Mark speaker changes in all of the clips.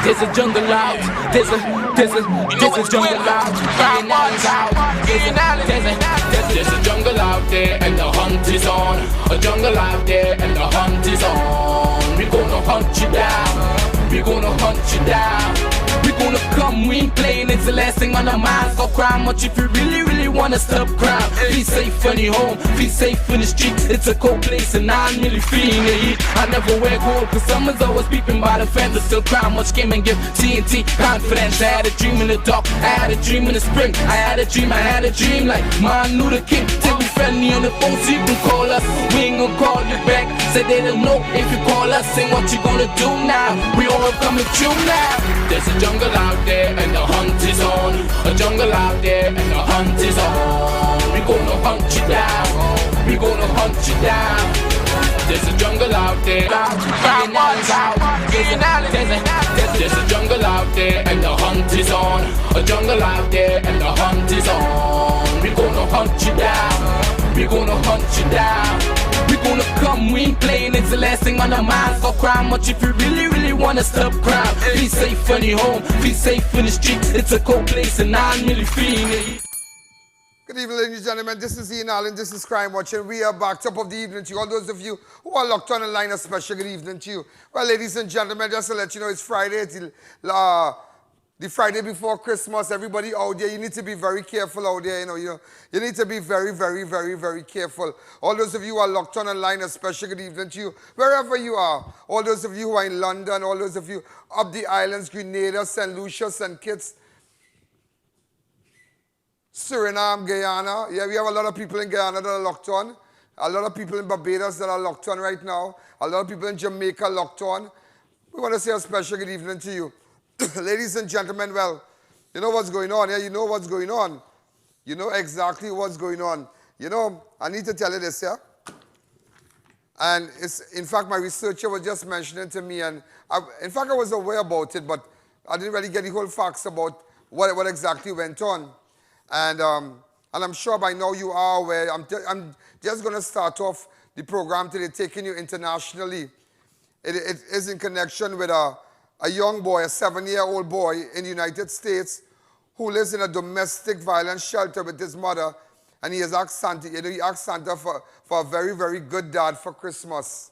Speaker 1: There's a jungle out. There's a jungle out. There's a jungle out there and the hunt is on. A jungle out there and the hunt is on. We gonna hunt you down. We gonna hunt you down. We gonna come, we ain't playing, it's the last thing on our minds. Go crime much if you really wanna stop crime. Be safe in your home, be safe in the street. It's a cold place and I'm really feeling the heat. I never wear gold cause someone's always peeping by the fence. Still crime much came and give TNT confidence. I had a dream in the dark, I had a dream in the spring. I had a dream like Martin Luther King. Till we friendly on the phone so you can call us. We ain't gonna call you back, say they don't know if you call us. Say what you gonna do now, we all coming through now. There's a jungle out there and the hunt is on. A jungle out there and the hunt is on. We gonna hunt you down. We gonna hunt you down. There's a jungle out there. There's a jungle out there and the hunt is on. A jungle out there and the hunt is on. We gonna hunt you down. We gonna hunt you down. We gonna come, we ain't playing, it's the last thing on our minds. Go crime much if you really wanna stop crime. Be safe in your home, be safe in the streets. It's a cold place and I'm really feeling it.
Speaker 2: Good evening, ladies and gentlemen. This is I.A.N. This is Crime Watch, and we are back top of the evening to you. All those of you who are locked on the line, a special good evening to you. Well, ladies and gentlemen, just to let you know, it's Friday. It's the Friday before Christmas. Everybody out there, you need to be very careful out there. You need to be very careful. All those of you who are locked on the line, a special good evening to you, wherever you are. All those of you who are in London, all those of you up the islands, Grenada, St. Lucia, St. Kitts, Suriname, Guyana. Yeah, we have a lot of people in Guyana that are locked on. A lot of people in Barbados that are locked on right now. A lot of people in Jamaica locked on. We want to say a special good evening to you. Ladies and gentlemen, well, you know what's going on. Yeah, you know what's going on. You know exactly what's going on. You know, I need to tell you this, yeah? And it's, in fact, my researcher was just mentioning to me, and in fact, I was aware about it, but I didn't really get the whole facts about what exactly went on. And I'm sure by now you are aware. I'm just going to start off the program today, taking you internationally. It is in connection with a young boy, a 7-year-old boy in the United States who lives in a domestic violence shelter with his mother. And he has asked Santa, he asked Santa for a very good dad for Christmas.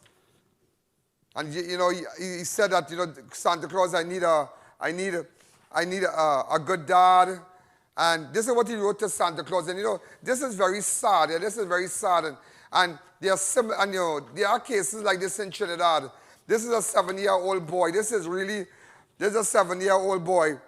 Speaker 2: And he said that, Santa Claus, I need a good dad. And this is what he wrote to Santa Claus. And this is very sad. Yeah, this is very sad. And there are cases like this in Trinidad. This is a 7-year-old boy. This is a 7-year-old boy.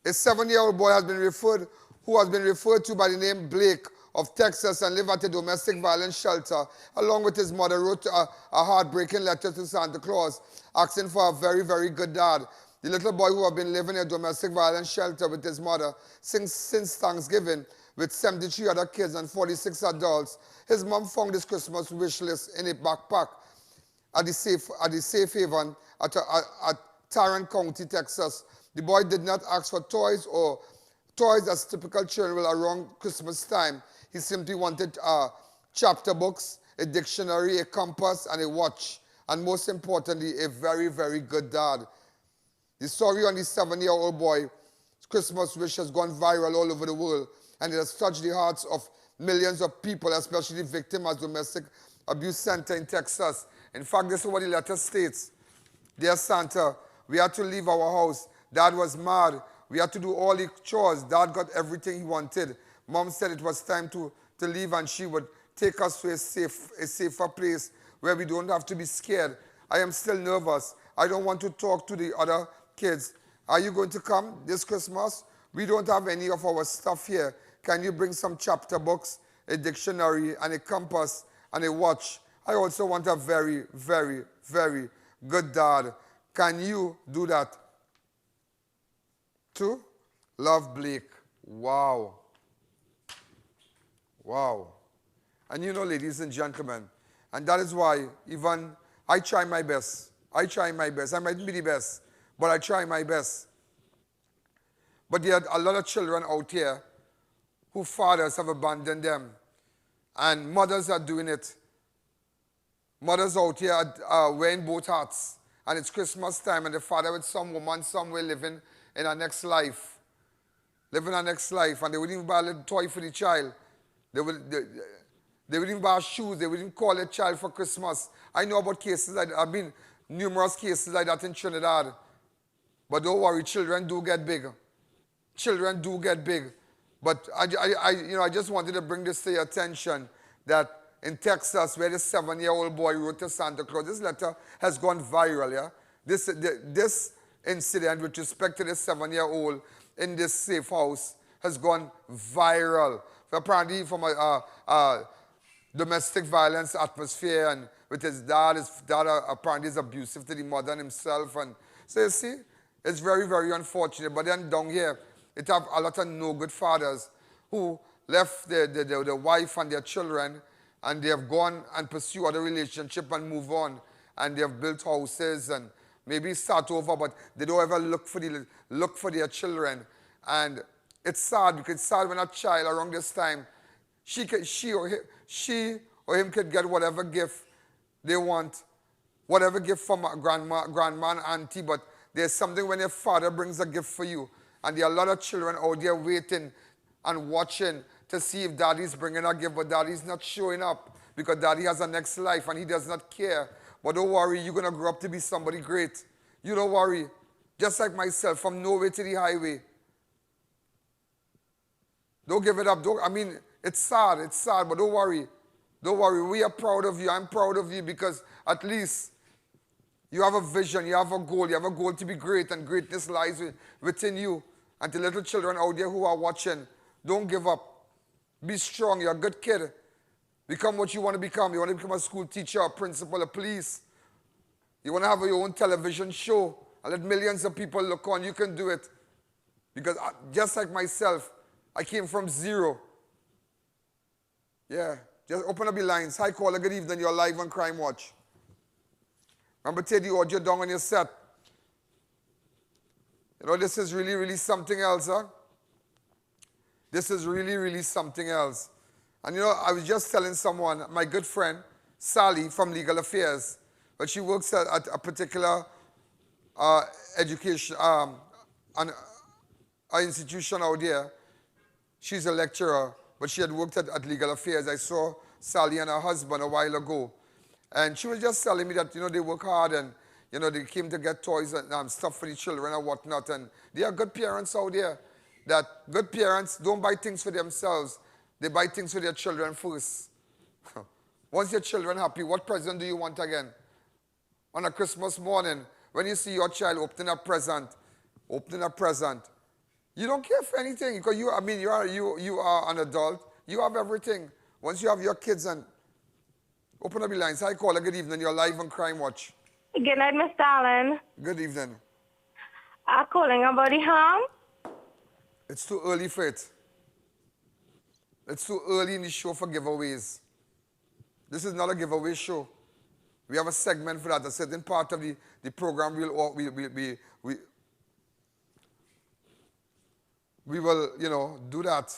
Speaker 2: A 7-year-old boy who has been referred to by the name Blake of Texas and live at a domestic violence shelter, along with his mother, wrote a heartbreaking letter to Santa Claus, asking for a very good dad. The little boy who had been living in a domestic violence shelter with his mother since Thanksgiving with 73 other kids and 46 adults. His mom found his Christmas wish list in a backpack at the SAFEHAVEN at Tarrant County, Texas. The boy did not ask for toys as typical children will around Christmas time. He simply wanted chapter books, a dictionary, a compass, and a watch. And most importantly, a very good dad. The story on this 7-year-old boy's Christmas wish has gone viral all over the world, and it has touched the hearts of millions of people, especially the victim at domestic abuse center in Texas. In fact, this is what the letter states. Dear Santa, we had to leave our house. Dad was mad. We had to do all the chores. Dad got everything he wanted. Mom said it was time to leave, and she would take us to a safer place where we don't have to be scared. I am still nervous. I don't want to talk to the other kids. Are you going to come this Christmas? We don't have any of our stuff here. Can you bring some chapter books, a dictionary, and a compass, and a watch? I also want a very good dad. Can you do that? To Love, Blake. Wow. And ladies and gentlemen, and that is why even I try my best. I might be the best, but I try my best. But there are a lot of children out here whose fathers have abandoned them. And mothers are doing it. Mothers out here are wearing both hats. and it's Christmas time, and the father with some woman somewhere living in her next life. Living her next life, and they wouldn't even buy a little toy for the child. They wouldn't even buy shoes. They wouldn't call their child for Christmas. I know about cases like that. I've been numerous cases like that in Trinidad. But don't worry, children do get big. Children do get big. But I just wanted to bring this to your attention that in Texas, where this 7-year-old boy wrote to Santa Claus, this letter has gone viral, yeah? This incident with respect to this 7-year-old in this safe house has gone viral. Apparently from a domestic violence atmosphere, and with his dad apparently is abusive to the mother and himself. And so you see, it's very, very unfortunate. But then down here, it have a lot of no good fathers who left the wife and their children, and they have gone and pursue other relationship and move on, and they have built houses and maybe start over, but they don't ever look for their children. And it's sad, because it's sad when a child around this time, she or him could get whatever gift they want, whatever gift from a grandma and auntie, but there's something when your father brings a gift for you, and there are a lot of children out there waiting and watching to see if daddy's bringing a gift, but daddy's not showing up because daddy has a next life and he does not care. But don't worry, you're going to grow up to be somebody great. You don't worry. Just like myself, from nowhere to the highway. Don't give it up. It's sad, but don't worry. Don't worry, we are proud of you. I'm proud of you because at least you have a vision, you have a goal to be great, and greatness lies within you. And the little children out there who are watching, don't give up. Be strong, you're a good kid. Become what you want to become. You want to become a school teacher, a principal, a police. You want to have your own television show and let millions of people look on. You can do it. Because just like myself, I came from zero. Yeah, just open up your lines. Hi, caller, good evening. You're live on Crime Watch. Remember, take the audio down on your set. You know, this is really, really something else, huh? This is really, really something else. And you know, I was just telling someone, my good friend, Sally from Legal Affairs, but she works at a particular education, an institution out there. She's a lecturer, but she had worked at Legal Affairs. I saw Sally and her husband a while ago. And she was just telling me that, you know, they work hard and, you know, they came to get toys and stuff for the children and whatnot. And they are good parents out there. That good parents don't buy things for themselves. They buy things for their children first. Once your children happy, what present do you want again? On a Christmas morning, when you see your child opening a present, you don't care for anything because you are an adult. You have everything. Once you have your kids and open up your lines. Hi, caller. Good evening. You're live on Crime Watch.
Speaker 3: Good night, Mr. Allen.
Speaker 2: Good evening.
Speaker 3: I'm calling about the harm.
Speaker 2: It's too early for it. It's too early in the show for giveaways. This is not a giveaway show. We have a segment for that. A certain part of the program we will, you know, do that.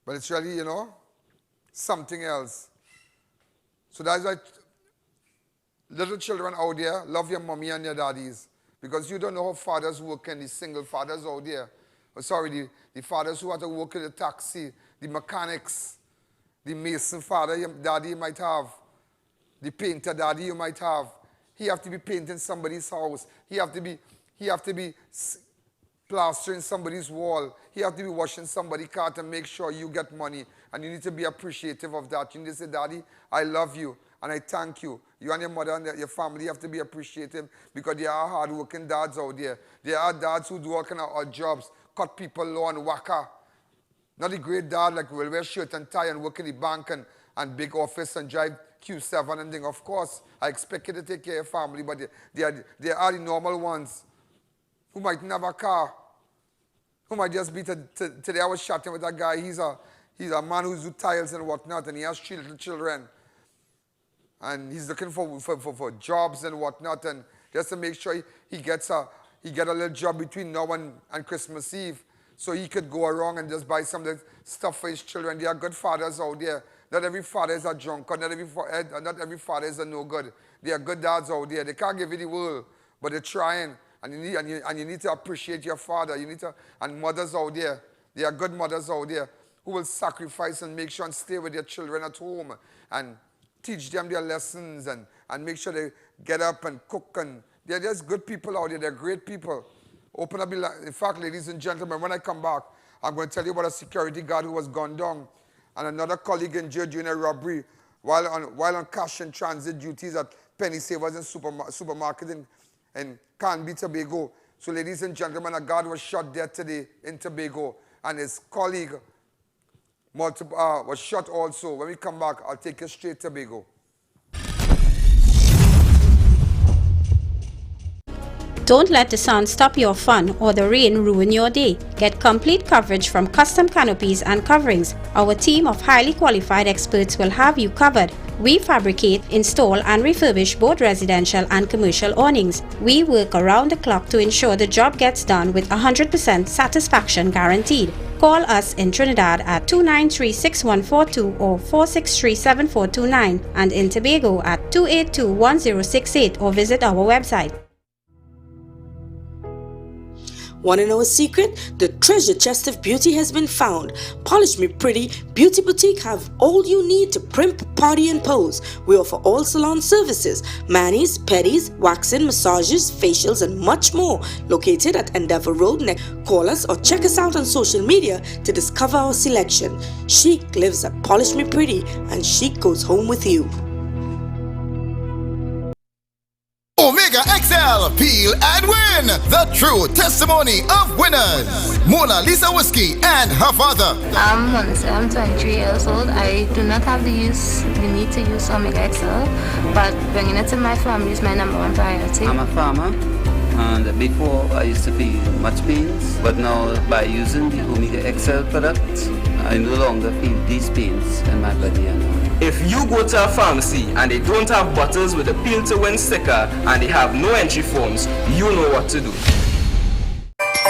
Speaker 2: But it's really, you know, something else. So that's why little children out there, love your mommy and your daddies. Because you don't know how fathers work and the single fathers out there. Sorry, the fathers who have to work in the taxi, the mechanics, the mason father, daddy you might have, the painter daddy you might have. He have to be painting somebody's house. He have to be plastering somebody's wall. He have to be washing somebody's car to make sure you get money. And you need to be appreciative of that. You need to say, Daddy, I love you and I thank you. You and your mother and your family have to be appreciative because there are hard-working dads out there. There are dads who do all kind of odd jobs, cut people lawn, whacker. Not a great dad like will wear shirt and tie and work in the bank and big office and drive Q7 and thing. Of course, I expect you to take care of your family, but there are the normal ones who might not have a car, who might just be, today I was chatting with a guy, he's a man who's do tiles and whatnot, and he has 3 little children. And he's looking for jobs and whatnot, and just to make sure he get a little job between now and Christmas Eve, so he could go around and just buy some of the stuff for his children. There are good fathers out there Not every father is a drunkard. Not every father is a no good. There are good dads out there. They can't give you the world, but they're trying. And you need to appreciate your father. And mothers out there. There are good mothers out there who will sacrifice and make sure and stay with their children at home and teach them their lessons and make sure they get up and cook. And they're just good people out there. They're great people. Open up. In fact, ladies and gentlemen, when I come back, I'm going to tell you about a security guard who was gunned down and another colleague in jail during a robbery while on cash and transit duties at Penny Savers and supermarket in Canby, Tobago. So, ladies and gentlemen, a guard was shot dead today in Tobago, and his colleague was shot also. When we come back, I'll take you straight to Tobago.
Speaker 4: Don't let the sun stop your fun or the rain ruin your day. Get complete coverage from Custom Canopies and Coverings. Our team of highly qualified experts will have you covered. We fabricate, install and refurbish both residential and commercial awnings. We work around the clock to ensure the job gets done with 100% satisfaction guaranteed. Call us in Trinidad at 293-6142 or 463-7429 and in Tobago at 282-1068 or visit our website.
Speaker 5: Want to know a secret? The treasure chest of beauty has been found. Polish Me Pretty Beauty Boutique have all you need to primp, party and pose. We offer all salon services, manis, pedis, waxing, massages, facials and much more. Located at Endeavour Road. Call us or check us out on social media to discover our selection. Chic lives at Polish Me Pretty and chic goes home with you.
Speaker 6: Omega XL, peel and win. The true testimony of winners. Mona Lisa Whiskey and her father.
Speaker 7: I'm Monica. I'm 23 years old. I do not have the need to use Omega XL, but bringing it to my family is my number one priority.
Speaker 8: I'm a farmer, and before I used to feel much pains, but now by using the Omega XL product, I no longer feel these pains in my body anymore.
Speaker 9: If you go to a pharmacy and they don't have bottles with a peel to win sticker and they have no entry forms, you know what to do.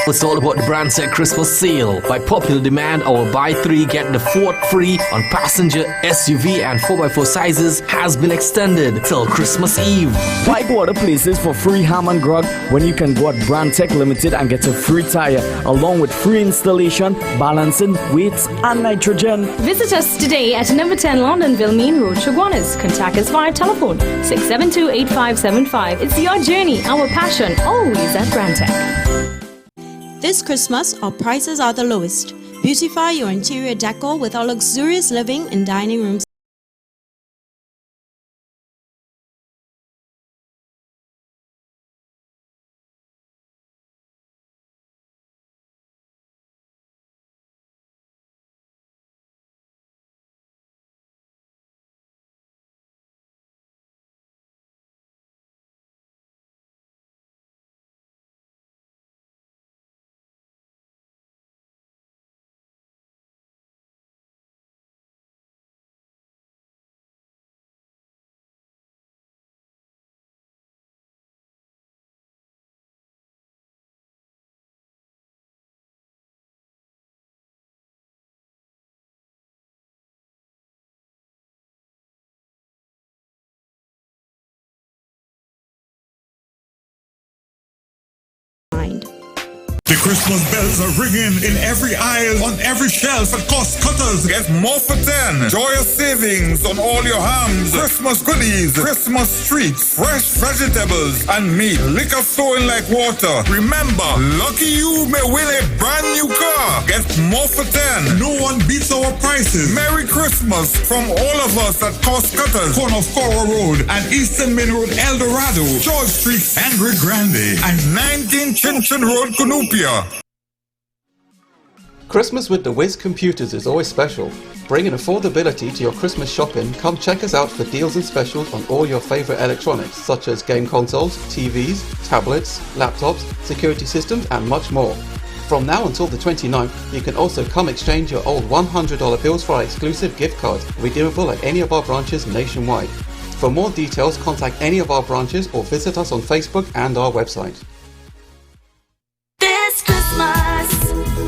Speaker 10: It's all about the BrandTech Christmas sale. By popular demand, our buy 3 get the 4th free on passenger, SUV and 4x4 sizes has been extended till Christmas Eve.
Speaker 11: Why go other places for free ham and grog when you can go at BrandTech Limited and get a free tire along with free installation, balancing, weights and nitrogen?
Speaker 12: Visit us today at number 10 Londonville Main Road, Chaguanas. Contact us via telephone 672-8575. It's your journey, our passion, always at BrandTech.
Speaker 13: This Christmas, our prices are the lowest. Beautify your interior decor with our luxurious living and dining rooms.
Speaker 14: The Christmas bells are ringing in every aisle, on every shelf at Cost Cutters. Get more for 10. Joyous savings on all your hams, Christmas goodies, Christmas treats, fresh vegetables, and meat. Liquor flowing like water. Remember, lucky you may win a brand new car. Get more for 10. No one beats our prices. Merry Christmas from all of us at Cost Cutters, corner of Cora Road and Eastern Main Road, El Dorado, George Street, Sangre Grande, and 19 Chinchin Road, Cunupia.
Speaker 15: Christmas with the Wiz Computers is always special. Bringing affordability to your Christmas shopping, come check us out for deals and specials on all your favorite electronics such as game consoles, TVs, tablets, laptops, security systems and much more. From now until the 29th, you can also come exchange your old $100 bills for our exclusive gift cards, redeemable at any of our branches nationwide. For more details, contact any of our branches or visit us on Facebook and our website.
Speaker 16: This Christmas,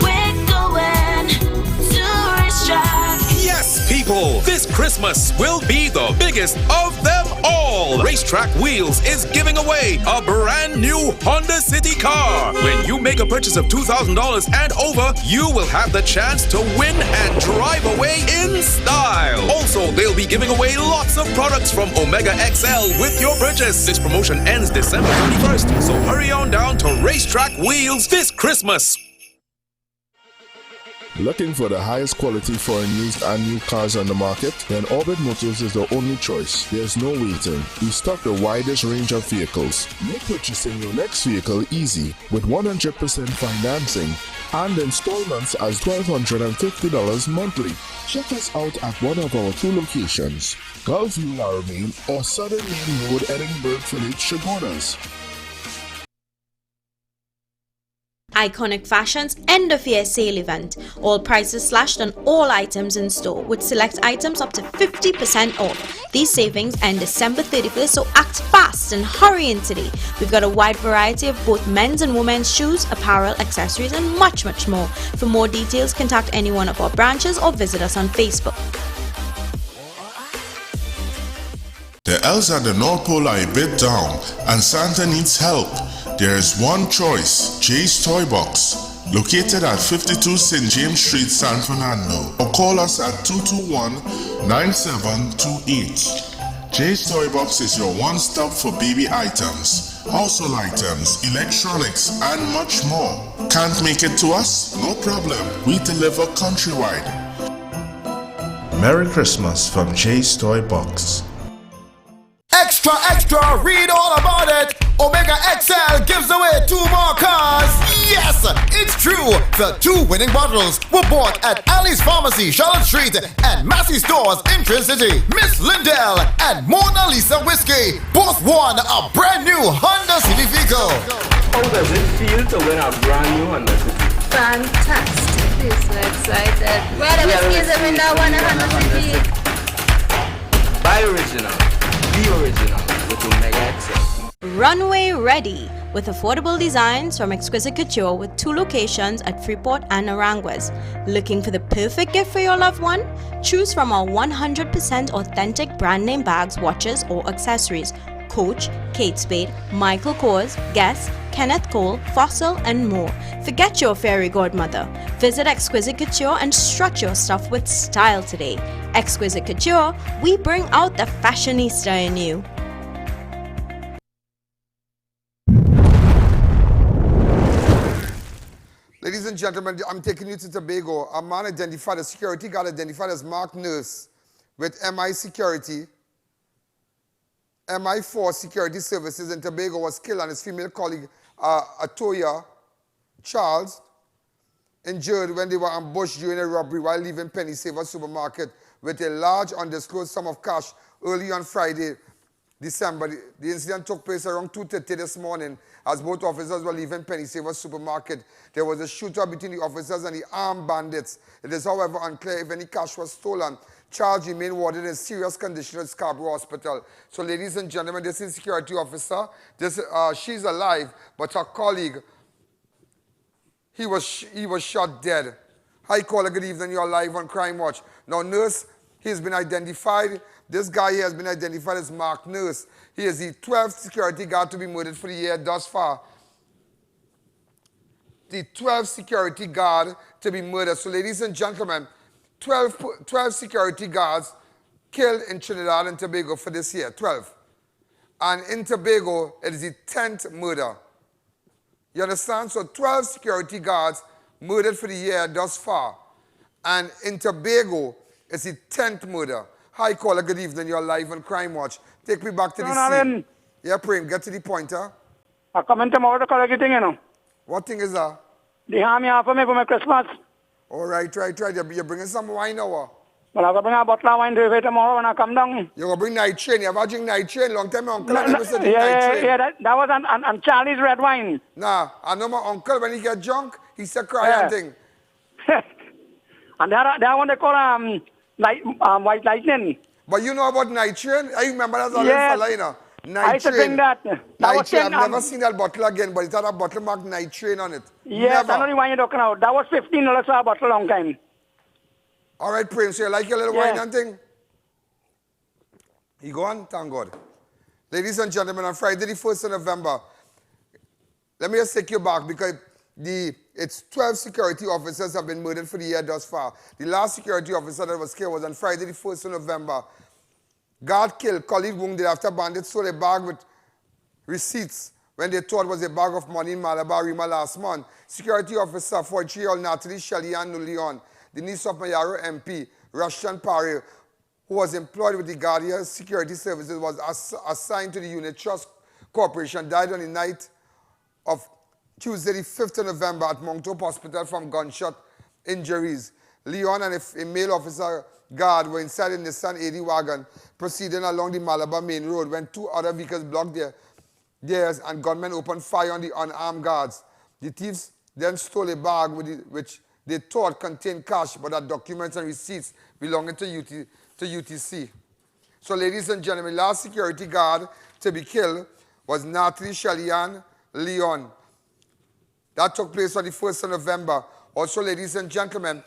Speaker 16: we're going to racetrack.
Speaker 6: Yes, people.
Speaker 16: people. This Christmas will be the biggest of them all. Racetrack Wheels is giving away a brand new Honda City car. When you make a purchase of $2,000 and over, you will have the chance to win and drive away in style. Also, they'll be giving away lots of products from Omega XL with your purchase. This promotion ends December 31st, so hurry on down to Racetrack Wheels this Christmas.
Speaker 17: Looking for the highest quality foreign used and new cars on the market? Then Orbit Motors is the only choice. There's no waiting. We stock the widest range of vehicles. Make purchasing your next vehicle easy with 100% financing and installments as $1,250 monthly. Check us out at one of our 2 locations, Gulfview Laramie or Southern Main Road, Edinburgh Village, Chaguanas.
Speaker 13: Iconic Fashion's end of year sale event. All prices slashed on all items in store with select items up to 50% off. These savings end December 31st, so act fast and hurry in today. We've got a wide variety of both men's and women's shoes, apparel, accessories and much more. For more details, contact any one of our branches or visit us on Facebook.
Speaker 17: The elves at the North Pole are a bit down and Santa needs help. There is one choice, Jay's Toy Box, located at 52 St. James Street, San Fernando, or call us at 221-9728. Jay's Toy Box is your one-stop for baby items, household items, electronics, and much more. Can't make it to us? No problem. We deliver countrywide. Merry Christmas from Jay's Toy Box.
Speaker 6: Extra, extra, read all about it. Omega XL gives away 2 more cars. Yes, it's true. The 2 winning bottles were bought at Ali's Pharmacy, Charlotte Street, and Massey Stores in Tri-City. Miss Lindell and Mona Lisa Whiskey both won a brand new Honda City vehicle.
Speaker 9: How does it feel to win a brand new Honda City?
Speaker 7: Fantastic. We're so excited. Where the whiskey is a winner, one Honda City.
Speaker 9: Buy original. Be original with Omega XL.
Speaker 13: Runway ready with affordable designs from Exquisite Couture with 2 locations at Freeport and Aranguez. Looking for the perfect gift for your loved one? Choose from our 100% authentic brand name bags, watches or accessories. Coach, Kate Spade, Michael Kors, Guess, Kenneth Cole, Fossil and more. Forget your fairy godmother. Visit Exquisite Couture and strut your stuff with style today. Exquisite Couture, we bring out the fashionista in you.
Speaker 2: Ladies and gentlemen, I'm taking you to Tobago. A man identified, a security guard identified as Mark Nurse with MI Security, MI4 Security Services in Tobago was killed and his female colleague, Atoya Charles, injured when they were ambushed during a robbery while leaving Penny Saver supermarket with a large undisclosed sum of cash early on Friday, December. The incident took place around 2:30 this morning as both officers were leaving Penny Saver supermarket. There was a shootout between the officers and the armed bandits. It is, however, unclear if any cash was stolen. Charles remained warded in serious condition at Scarborough Hospital. So, ladies and gentlemen, this is security officer. She's alive, but her colleague, he was shot dead. Hi, caller. Good evening. You're live on Crime Watch. Now, Nurse, he's been identified. This guy here has been identified as Mark Nurse. He is the 12th security guard to be murdered for the year thus far. The 12th security guard to be murdered. So, ladies and gentlemen, 12 security guards killed in Trinidad and Tobago for this year, 12. And in Tobago, it is the 10th murder. You understand? So 12 security guards murdered for the year thus far. And in Tobago, it's the 10th murder. Hi, caller, good evening. You're live on Crime Watch. Take me back to the scene. Yeah, Prem, get to the point, huh?
Speaker 18: I come in tomorrow to collect thing, you know.
Speaker 2: What thing is that?
Speaker 18: They have me for my Christmas.
Speaker 2: All right. You're bringing some wine over.
Speaker 18: Well, I'm going to bring a bottle of wine to you tomorrow when I come down.
Speaker 2: You're going to bring night train. You're about to drink night train. Long time my uncle never said night train.
Speaker 18: Yeah, that was on Charlie's red wine.
Speaker 2: Nah, I know my uncle, when he get drunk, he said cry and thing.
Speaker 18: And that one they call white lightning.
Speaker 2: But you know about night train? I remember that's all fella, you know. Night
Speaker 18: I used to drink that.
Speaker 2: Night train. I've never seen that bottle again, but it had a bottle marked night train on it.
Speaker 18: Yes, I know the wine you're talking about. That was $15 for a bottle long time.
Speaker 2: All right, Prince, you like your little wine and thing? You go on? Thank God. Ladies and gentlemen, on Friday the 1st of November, let me just take you back because it's 12 security officers have been murdered for the year thus far. The last security officer that was killed was on Friday the 1st of November. Guard killed, colleague wounded after bandits stole a bag with receipts when they thought it was a bag of money in Malabar, Rima last month. Security officer 43-year-old Natalie Shalian Leon, the niece of Mayaro MP, Russian Pare, who was employed with the Guardia Security Services, was assigned to the unit Trust Corporation, died on the night of Tuesday, the 5th of November at Monctop Hospital from gunshot injuries. Leon and a male officer guard were inside a Nissan 80 wagon proceeding along the Malabar main road when two other vehicles blocked theirs and gunmen opened fire on the unarmed guards. The thieves then stole a bag which they thought contained cash but had documents and receipts belonging to UTC. So ladies and gentlemen, last security guard to be killed was Natalie Shalian Leon. That took place on the 1st of November. Also, ladies and gentlemen,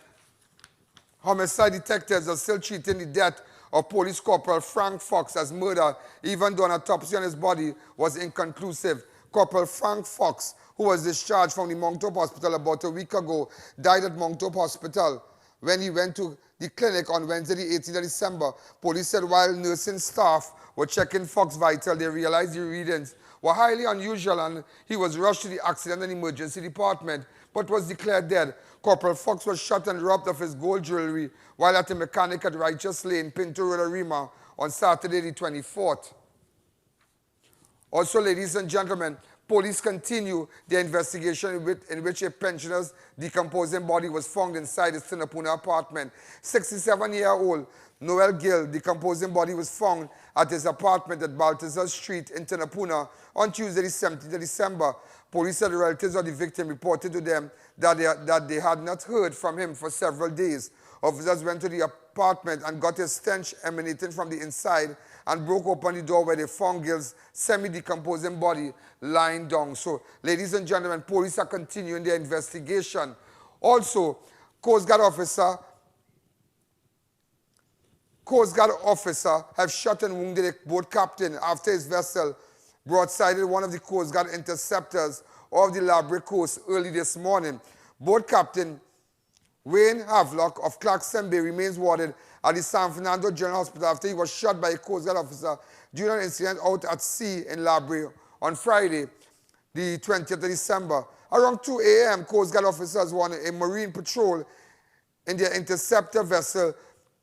Speaker 2: homicide detectives are still treating the death of Police Corporal Frank Fox as murder, even though an autopsy on his body was inconclusive. Corporal Frank Fox, who was discharged from the Monctop Hospital about a week ago, died at Monctop Hospital when he went to the clinic on Wednesday, the 18th of December. Police said while nursing staff were checking Fox's vital, they realized the readings were highly unusual and he was rushed to the accident and emergency department but was declared dead. Corporal Fox was shot and robbed of his gold jewelry while at a mechanic at Righteous Lane, Pinto Road, Arima on Saturday the 24th. Also, ladies and gentlemen, police continue their investigation in which a pensioner's decomposing body was found inside his Tinapuna apartment. 67-year-old Noel Gill, decomposing body was found at his apartment at Balthazar Street in Tinapuna on Tuesday, the 17th of December. Police said the relatives of the victim reported to them that they had not heard from him for several days. Officers went to the apartment and got a stench emanating from the inside and broke open the door where they found Gill's semi-decomposing body lying down. So, ladies and gentlemen, police are continuing their investigation. Also, Coast Guard officer have shot and wounded a boat captain after his vessel broadsided one of the Coast Guard interceptors off the Labrador coast early this morning. Boat captain Wayne Havelock of Clarkson Bay remains warded at the San Fernando General Hospital after he was shot by a Coast Guard officer during an incident out at sea in Labrador on Friday, the 20th of December. Around 2 a.m., Coast Guard officers were on a marine patrol in their interceptor vessel,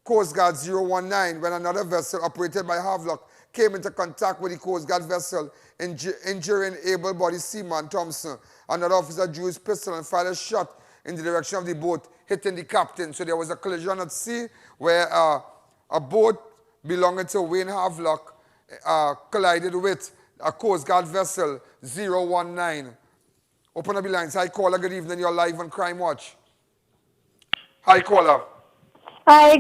Speaker 2: Coast Guard 019, when another vessel operated by Havelock came into contact with the Coast Guard vessel, injuring able-bodied seaman Thompson. Another officer drew his pistol and fired a shot in the direction of the boat, hitting the captain. So there was a collision at sea where a boat belonging to Wayne Havelock collided with a Coast Guard vessel 019. Open up the lines. Hi, caller. Good evening. You're live on Crime Watch. Hi, caller.
Speaker 3: Hi,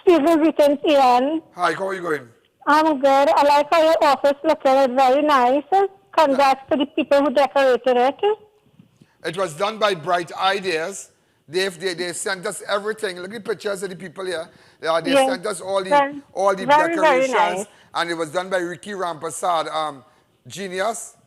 Speaker 3: Stephen Greetings, I.A.N.
Speaker 2: Hi, how are you going?
Speaker 3: I'm good. I like how your office looking. It's very nice. Congrats to the people who decorated it.
Speaker 2: It was done by Bright Ideas. They sent us everything. Look at the pictures of the people here. They sent us all the decorations.
Speaker 3: Very nice.
Speaker 2: And it was done by Ricky Rampasad. Genius.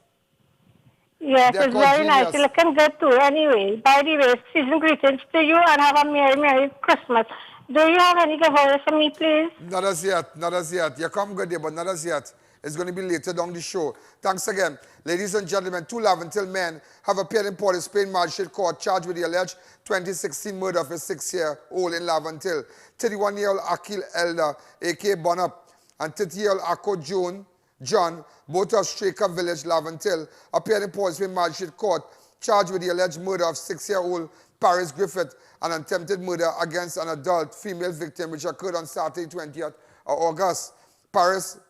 Speaker 3: Yes, it's very nice. You're looking good too. Anyway, by the way, season greetings to you and have a Merry Christmas. Do you have any giveaways for me, please?
Speaker 2: Not as yet. Not as yet. You come good there, but not as yet. It's going to be later down the show. Thanks again. Ladies and gentlemen, two Laventil men have appeared in Port of Spain Magistrate Court charged with the alleged 2016 murder of a 6-year-old in Laventil. 31-year-old Akil Elder, a.k.a. Bonup, and 30-year-old Akko John, both of Straker Village, Laventil, appeared in Port of Spain Magistrate Court charged with the alleged murder of 6-year-old Paris Griffith and attempted murder against an adult female victim which occurred on Saturday, 20th of August. Paris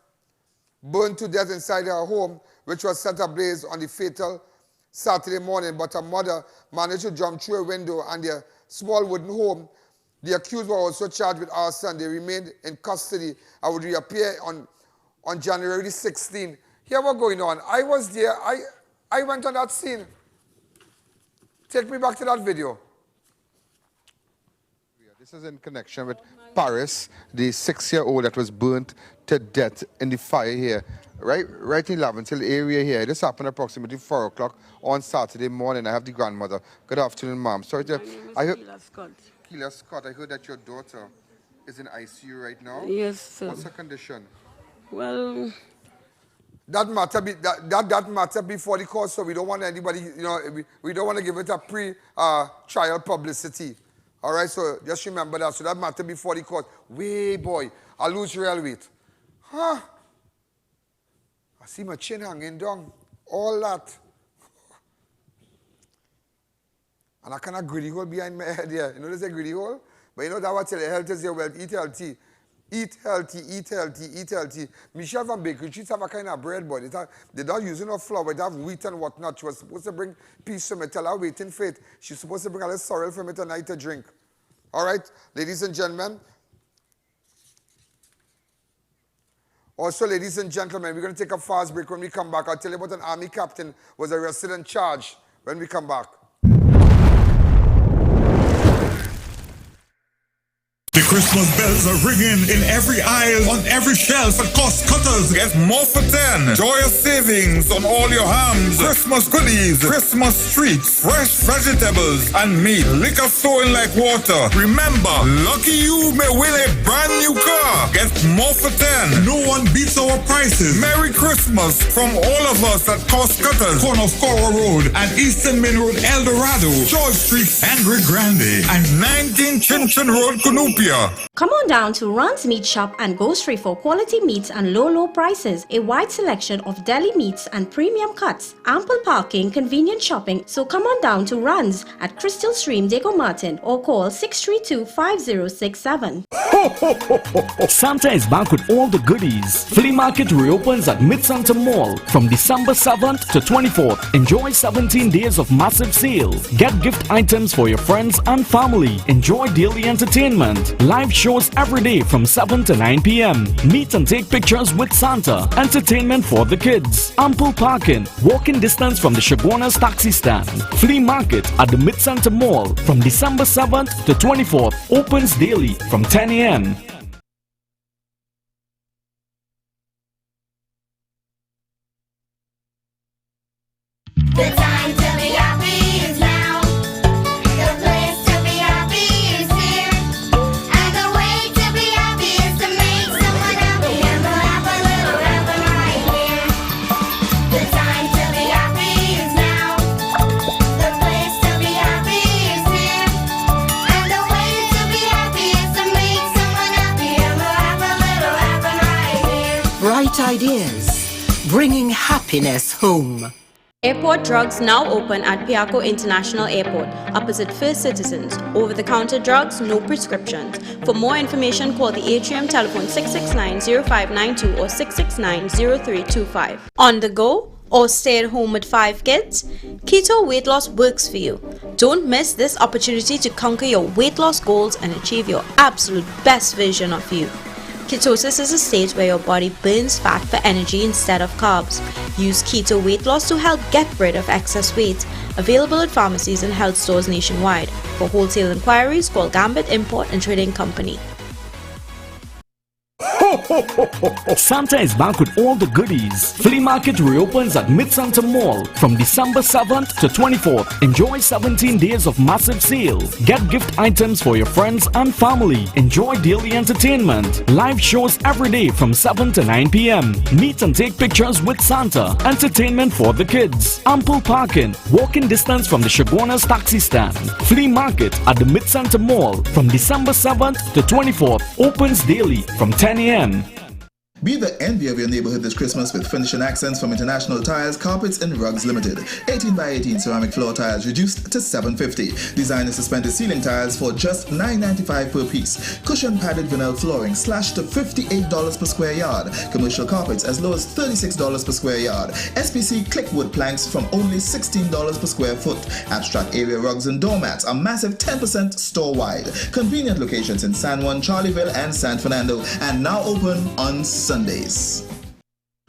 Speaker 2: burned to death inside her home, which was set ablaze on the fatal Saturday morning, but her mother managed to jump through a window and their small wooden home. The accused were also charged with arson. They remained in custody and would reappear on January 16th. Here what's going on. I was there. I went on that scene. Take me back to that video. This is in connection with Paris, the 6-year-old that was burnt to death in the fire here, right in Laventille area here. This happened approximately 4 o'clock on Saturday morning. I have the grandmother. Good afternoon, ma'am. Sorry to...
Speaker 19: My name is Keila Scott.
Speaker 2: Keila Scott, I heard that your daughter is in ICU right now.
Speaker 19: Yes, sir.
Speaker 2: What's her condition?
Speaker 19: Well...
Speaker 2: That matter before the court, so we don't want anybody, we don't want to give it a pre-trial publicity. All right, so just remember that. So that matter before the court. Way, boy, I lose real weight. Huh? I see my chin hanging down. All that. And I kind of greedy hole behind my head here. You know there's a greedy hole? But you know that what tell you, health is your wealth. Eat healthy. Eat healthy, eat healthy, eat healthy. Michelle from Bakery Treats have a kind of bread, but they don't use enough flour. They have wheat and whatnot. She was supposed to bring peace from it. Tell her waiting faith. She's supposed to bring a little sorrel from it tonight to drink. All right, ladies and gentlemen. Also, ladies and gentlemen, we're going to take a fast break. When we come back, I'll tell you about an army captain who was arrested and charged when we come back.
Speaker 14: The Christmas bells are ringing in every aisle, on every shelf. At Cost Cutters, get more for 10. Joyous savings on all your hams. Christmas goodies, Christmas treats, fresh vegetables, and meat. Liquor flowing like water. Remember, lucky you may win a brand new car. Get more for 10. No one beats our prices. Merry Christmas from all of us at Cost Cutters, corner of Cora Road and Eastern Main Road, El Dorado, George Street, and Rio Grande, and 19 Chinchin Road, Cunupia.
Speaker 4: Come on down to Ron's Meat Shop and go straight for quality meats and low prices. A wide selection of deli meats and premium cuts. Ample parking, convenient shopping. So come on down to Ron's at Crystal Stream, Dago Martin, or call 632-5067.
Speaker 11: Santa is back with all the goodies. Flea Market reopens at Mid-Center Mall from December 7th to 24th. Enjoy 17 days of massive sale. Get gift items for your friends and family. Enjoy daily entertainment. Live shows every day from 7 to 9 p.m. Meet and take pictures with Santa. Entertainment for the kids. Ample parking. Walking distance from the Shogunas taxi stand. Flea Market at the Mid-Center Mall from December 7th to 24th. Opens daily from 10 a.m.
Speaker 20: The time to be happy is now. The place to be happy is here. And the way to be happy is to make someone happy. And we'll have a little heaven right here. The time to be happy is now. The place to be happy is here. And the way to be happy is to make someone happy. And we'll have a little heaven right here.
Speaker 21: Bright ideas, bringing happiness home.
Speaker 13: Airport drugs now open at Piaco International Airport, opposite First Citizens. Over-the-counter drugs, no prescriptions. For more information, call the atrium telephone 669-0592 or 669-0325. On the go or stay at home with 5 kids? Keto weight loss works for you. Don't miss this opportunity to conquer your weight loss goals and achieve your absolute best version of you. Ketosis is a state where your body burns fat for energy instead of carbs. Use keto weight loss to help get rid of excess weight. Available at pharmacies and health stores nationwide. For wholesale inquiries, call Gambit Import and Trading Company.
Speaker 11: Santa is back with all the goodies. Flea Market reopens at Mid-Center Mall from December 7th to 24th. Enjoy 17 days of massive sale. Get gift items for your friends and family. Enjoy daily entertainment. Live shows every day from 7 to 9 p.m. Meet and take pictures with Santa. Entertainment for the kids. Ample parking. Walking distance from the Shogunas taxi stand. Flea Market at the Mid-Center Mall from December 7th to 24th. Opens daily from 10 a.m.
Speaker 22: Be the envy of your neighborhood this Christmas with finishing accents from International Tiles, Carpets and Rugs Limited. 18 by 18 ceramic floor tiles reduced to $7.50. Designer suspended ceiling tiles for just $9.95 per piece. Cushion padded vinyl flooring slashed to $58 per square yard. Commercial carpets as low as $36 per square yard. SPC clickwood planks from only $16 per square foot. Abstract area rugs and doormats are massive 10% store-wide. Convenient locations in San Juan, Charleville and San Fernando, and now open on Sundays.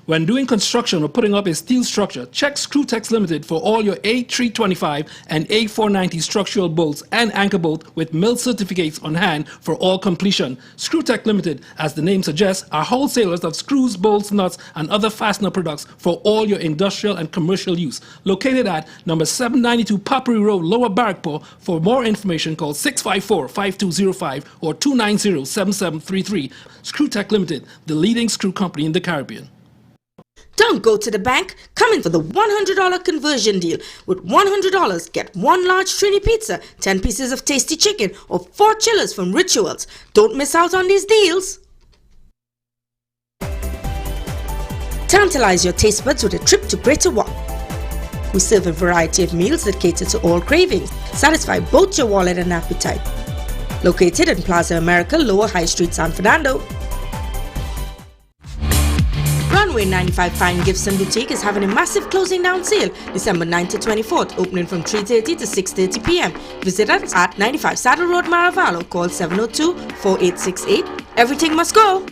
Speaker 1: When doing construction or putting up a steel structure, check Screwtex Limited for all your A325 and A490 structural bolts and anchor bolt with mill certificates on hand for all completion. Screwtex Limited, as the name suggests, are wholesalers of screws, bolts, nuts, and other fastener products for all your industrial and commercial use. Located at number 792 Papri Road, Lower Barrackpore. For more information, call 654-5205 or 290-7733. Screwtex Limited, the leading screw company in the Caribbean.
Speaker 5: Don't go to the bank. Come in for the $100 conversion deal. With $100, get 1 large Trini pizza, 10 pieces of tasty chicken, or 4 chillers from Rituals. Don't miss out on these deals. Tantalize your taste buds with a trip to Greater Walk. We serve a variety of meals that cater to all cravings, satisfy both your wallet and appetite. Located in Plaza America, Lower High Street, San Fernando. Runway 95 Fine Gifts and Boutique is having a massive closing down sale December 9th to 24th, opening from 3:30 to 6:30 p.m. Visit us at 95 Saddle Road, Maraval, or call 702-4868. Everything must go.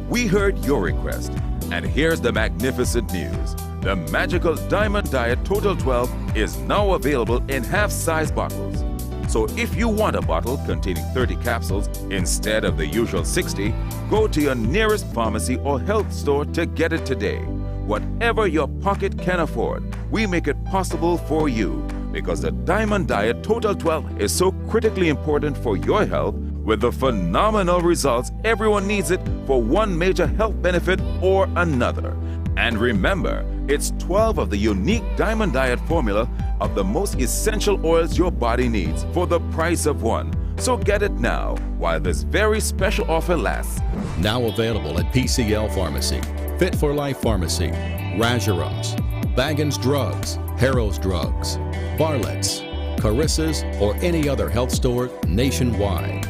Speaker 23: We heard your request, and here's the magnificent news. The magical Diamond Diet Total 12 is now available in half-size bottles. So if you want a bottle containing 30 capsules instead of the usual 60, go to your nearest pharmacy or health store to get it today. Whatever your pocket can afford, we make it possible for you, because the Diamond Diet Total 12 is so critically important for your health, with the phenomenal results everyone needs it for one major health benefit or another. And remember, it's 12 of the unique Diamond Diet formula of the most essential oils your body needs for the price of one. So get it now while this very special offer lasts.
Speaker 24: Now available at PCL Pharmacy, Fit for Life Pharmacy, Razorums, Baggins Drugs, Harrow's Drugs, Barlett's, Carissa's, or any other health store nationwide.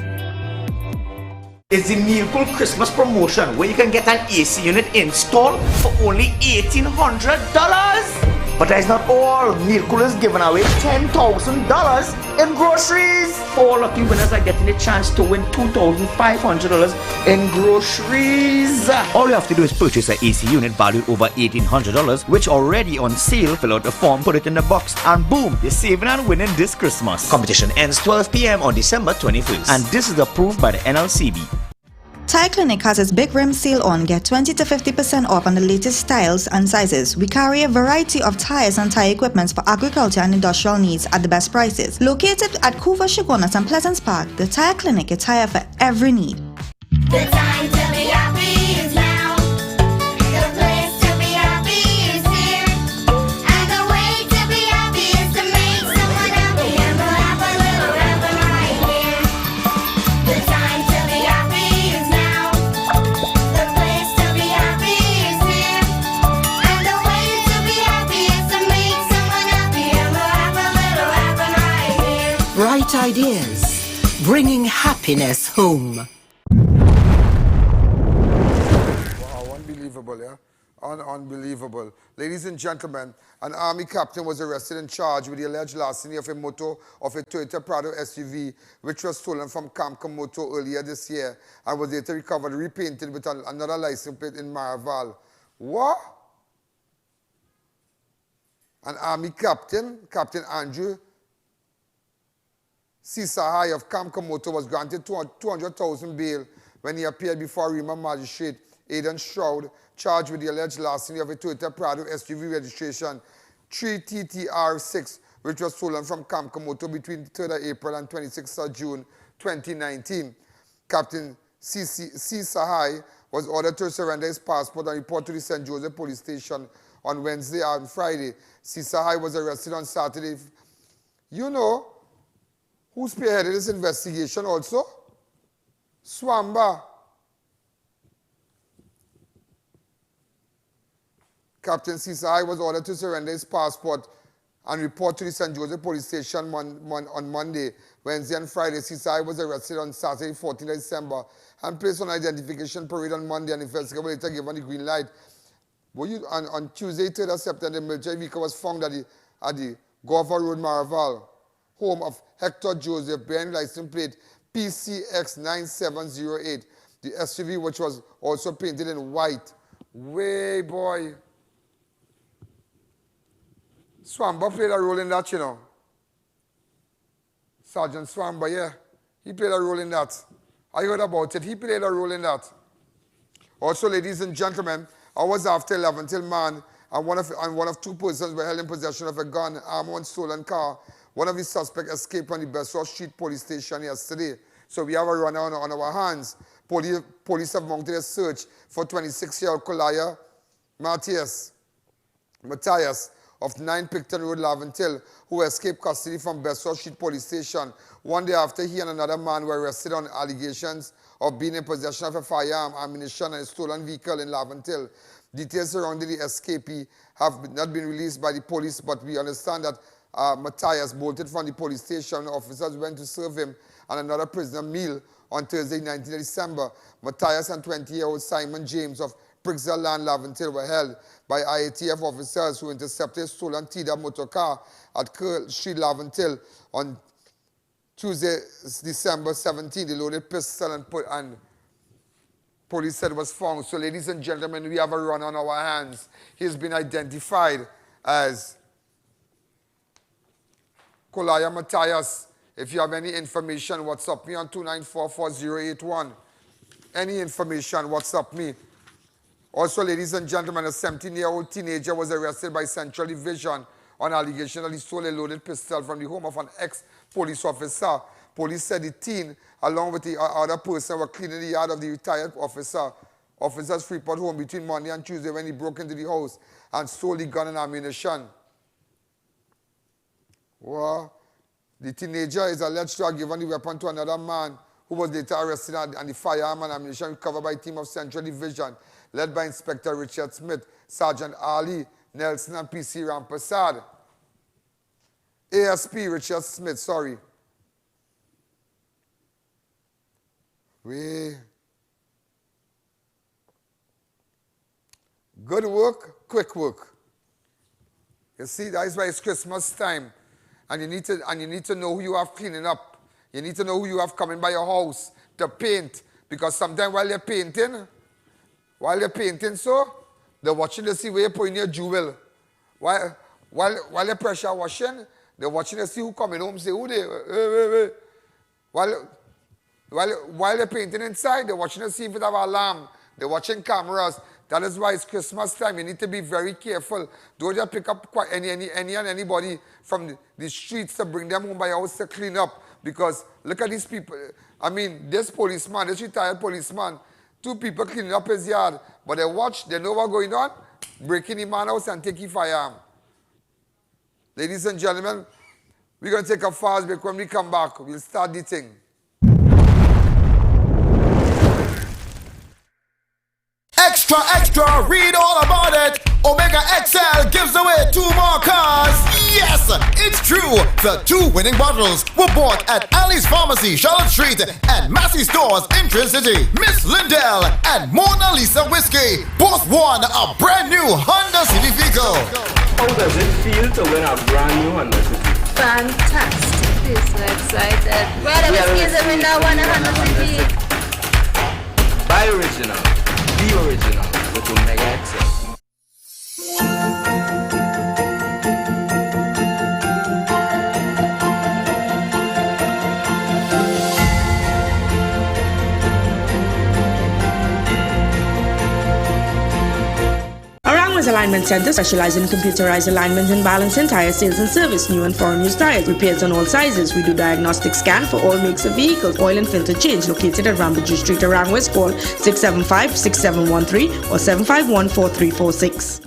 Speaker 25: It's the Miracle Christmas promotion where you can get an AC unit installed for only $1,800. But that's not all. Miracle is giving away $10,000 in groceries. 4 lucky winners are getting a chance to win $2,500 in groceries. All you have to do is purchase an AC unit valued over $1,800, which already on sale. Fill out the form, put it in the box, and boom, you're saving and winning this Christmas. Competition ends 12 p.m. on December 21st. And this is approved by the NLCB.
Speaker 26: Tire Clinic has its big rim sale on. Get 20 to 50% off on the latest styles and sizes. We carry a variety of tires and tire equipments for agriculture and industrial needs at the best prices. Located at Couva, Chaguanas and Pleasance Park, the Tire Clinic, a tire for every need.
Speaker 20: The time to be happy is now. The place to be happy is here. And the way to be happy is to make someone happy. And we'll have a little heaven right here. The time to be happy is now. The place to be happy is here. And the way to be happy is to make someone happy. And we'll have a little heaven right here.
Speaker 21: Bright ideas, bringing happiness home.
Speaker 2: Unbelievable, yeah? Unbelievable. Ladies and gentlemen, an army captain was arrested and charged with the alleged larceny of a motor of a Toyota Prado SUV, which was stolen from Camp Komoto earlier this year and was later recovered, repainted with another license plate in Maraval. What? An army captain, Captain Andrew Sisahai of Camp Komoto, was granted $200,000 bail when he appeared before Rima Magistrate A.N. Stroud, charged with the alleged larceny of a Toyota Prado SUV registration 3TTR6, which was stolen from Camp Komoto between 3rd of April and 26th of June 2019. Captain Sisahai was ordered to surrender his passport and report to the St. Joseph Police Station on Wednesday and Friday. Sisahai was arrested on Saturday. You know who spearheaded this investigation also? Swamba. Captain Sisahai was ordered to surrender his passport and report to the St. Joseph Police Station on Monday, Wednesday and Friday. Sisahai was arrested on Saturday, 14th December, and placed on identification parade on Monday, and the investigator later given the green light. On Tuesday, 3rd of September, the military vehicle was found at the Gova Road, Maraval, home of Hector Joseph, bearing license plate PCX9708. The SUV, which was also painted in white, Way, boy. Swamba played a role in that, you know. Sergeant Swamba, yeah. He played a role in that. I heard about it. He played a role in that. Also, ladies and gentlemen, hours after 11 till man, and one of two persons were held in possession of a gun, armor, and stolen car. One of the suspects escaped from the Besseau Street police station yesterday. So we have a runner on our hands. Police have mounted a search for 26-year-old Colaya Matthias of 9 Picton Road, Laventil, who escaped custody from Besseau Street police station. One day after he and another man were arrested on allegations of being in possession of a firearm, ammunition, and a stolen vehicle in Laventil. Details surrounding the escapee have not been released by the police, but we understand that Matthias bolted from the police station. Officers went to serve him and another prisoner meal on Thursday, 19th December. Matthias and 20-year-old Simon James of Prixel Land, Laventil were held by IATF officers who intercepted a stolen Tida motor car at Curl Street, Laventil on Tuesday, December 17th. The loaded pistol and police said was found. So, ladies and gentlemen, we have a run on our hands. He's been identified as Colaya Matthias. If you have any information, WhatsApp me on 2944081. Any information, WhatsApp me. Also, ladies and gentlemen, a 17-year-old teenager was arrested by Central Division on allegation that he stole a loaded pistol from the home of an ex-police officer. Police said the teen, along with the other person, were cleaning the yard of the retired officer's Freeport home between Monday and Tuesday when he broke into the house and stole the gun and ammunition. Well, the teenager is alleged to have given the weapon to another man who was later arrested, and the firearm and ammunition recovered by a team of Central Division led by Inspector Richard Smith, Sergeant Ali Nelson, and PC Rampasad. ASP Richard Smith, sorry. Good work, quick work. You see, that is why it's Christmas time. And you need to know who you have cleaning up. You need to know who you have coming by your house to paint. Because sometimes while you're painting, so, they're watching to see where you're putting your jewel. While you're pressure washing, they're watching to see who coming home, say, who they? While they're painting inside, they're watching to see if it have an alarm. They're watching cameras. That is why it's Christmas time. You need to be very careful. Don't just pick up anybody from the streets to bring them home by your house to clean up. Because look at these people. I mean, this policeman, this retired policeman, 2 people cleaning up his yard. But they watch, they know what's going on, breaking the man house and taking firearm. Ladies and gentlemen, we're going to take a fast break. When we come back, we'll start the thing.
Speaker 6: Extra, extra, read all about it. Omega XL gives away 2 more cars. Yes, it's true. The 2 winning bottles were bought at Ali's Pharmacy, Charlotte Street, and Massey Stores in Trin City. Miss Lindell and Mona Lisa Whiskey both won a brand new Honda City vehicle.
Speaker 9: How does it feel to win a brand new Honda City?
Speaker 7: Fantastic. We're so excited. Brother, whiskey is a winner, one Honda City.
Speaker 9: Buy original. The original with Omega XL.
Speaker 5: Arangwa's Alignment Center specializes in computerized alignments and balancing tire sales and service, new and foreign used tires, repairs on all sizes. We do diagnostic scan for all makes of vehicles, oil and filter change. Located at Rambuju Street, Arangwa's. Call 675-6713 or 751-4346.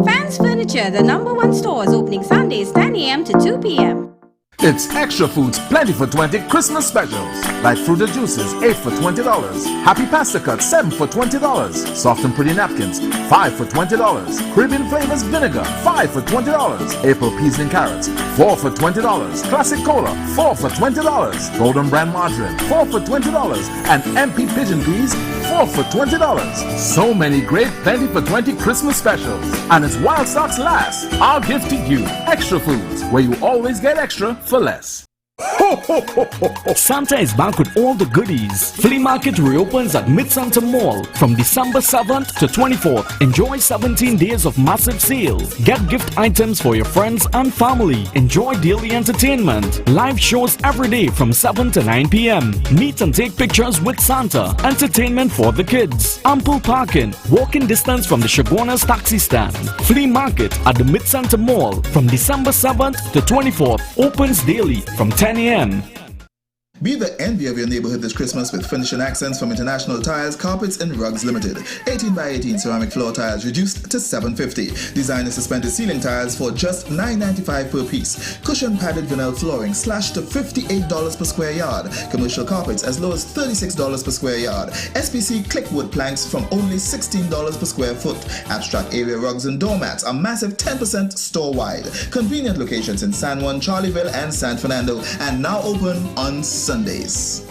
Speaker 4: Fans Furniture, the #1 store, is opening Sundays 10 a.m. to 2 p.m.
Speaker 8: It's Extra Foods Plenty for 20 Christmas specials. Like fruited juices, 8 for $20. Happy pasta cuts, 7 for $20. Soft and pretty napkins, 5 for $20. Caribbean flavors vinegar, 5 for $20. April peas and carrots, 4 for $20. Classic cola, 4 for $20. Golden brand margarine, 4 for $20. And MP pigeon peas, 4 for $20. So many great Plenty for 20 Christmas specials. And it's while stocks last. Our gift to you, Extra Foods, where you always get extra for less.
Speaker 11: Santa is back with all the goodies. Flea market reopens at Mid-Santa Mall from December 7th to 24th. Enjoy 17 days of massive sale. Get gift items for your friends and family. Enjoy daily entertainment. Live shows every day from 7 to 9 p.m. Meet and take pictures with Santa. Entertainment for the kids. Ample parking. Walking distance from the Shogunas taxi stand. Flea market at the Mid-Santa Mall from December 7th to 24th. Opens daily from 10 a.m.
Speaker 22: Be the envy of your neighborhood this Christmas with finishing accents from International Tiles, Carpets and Rugs Limited. 18 by 18 ceramic floor tiles reduced to $7.50. Designer suspended ceiling tiles for just $9.95 per piece. Cushion padded vinyl flooring slashed to $58 per square yard. Commercial carpets as low as $36 per square yard. SPC clickwood planks from only $16 per square foot. Abstract area rugs and doormats are massive 10% store-wide. Convenient locations in San Juan, Charleville and San Fernando, and now open on Sundays.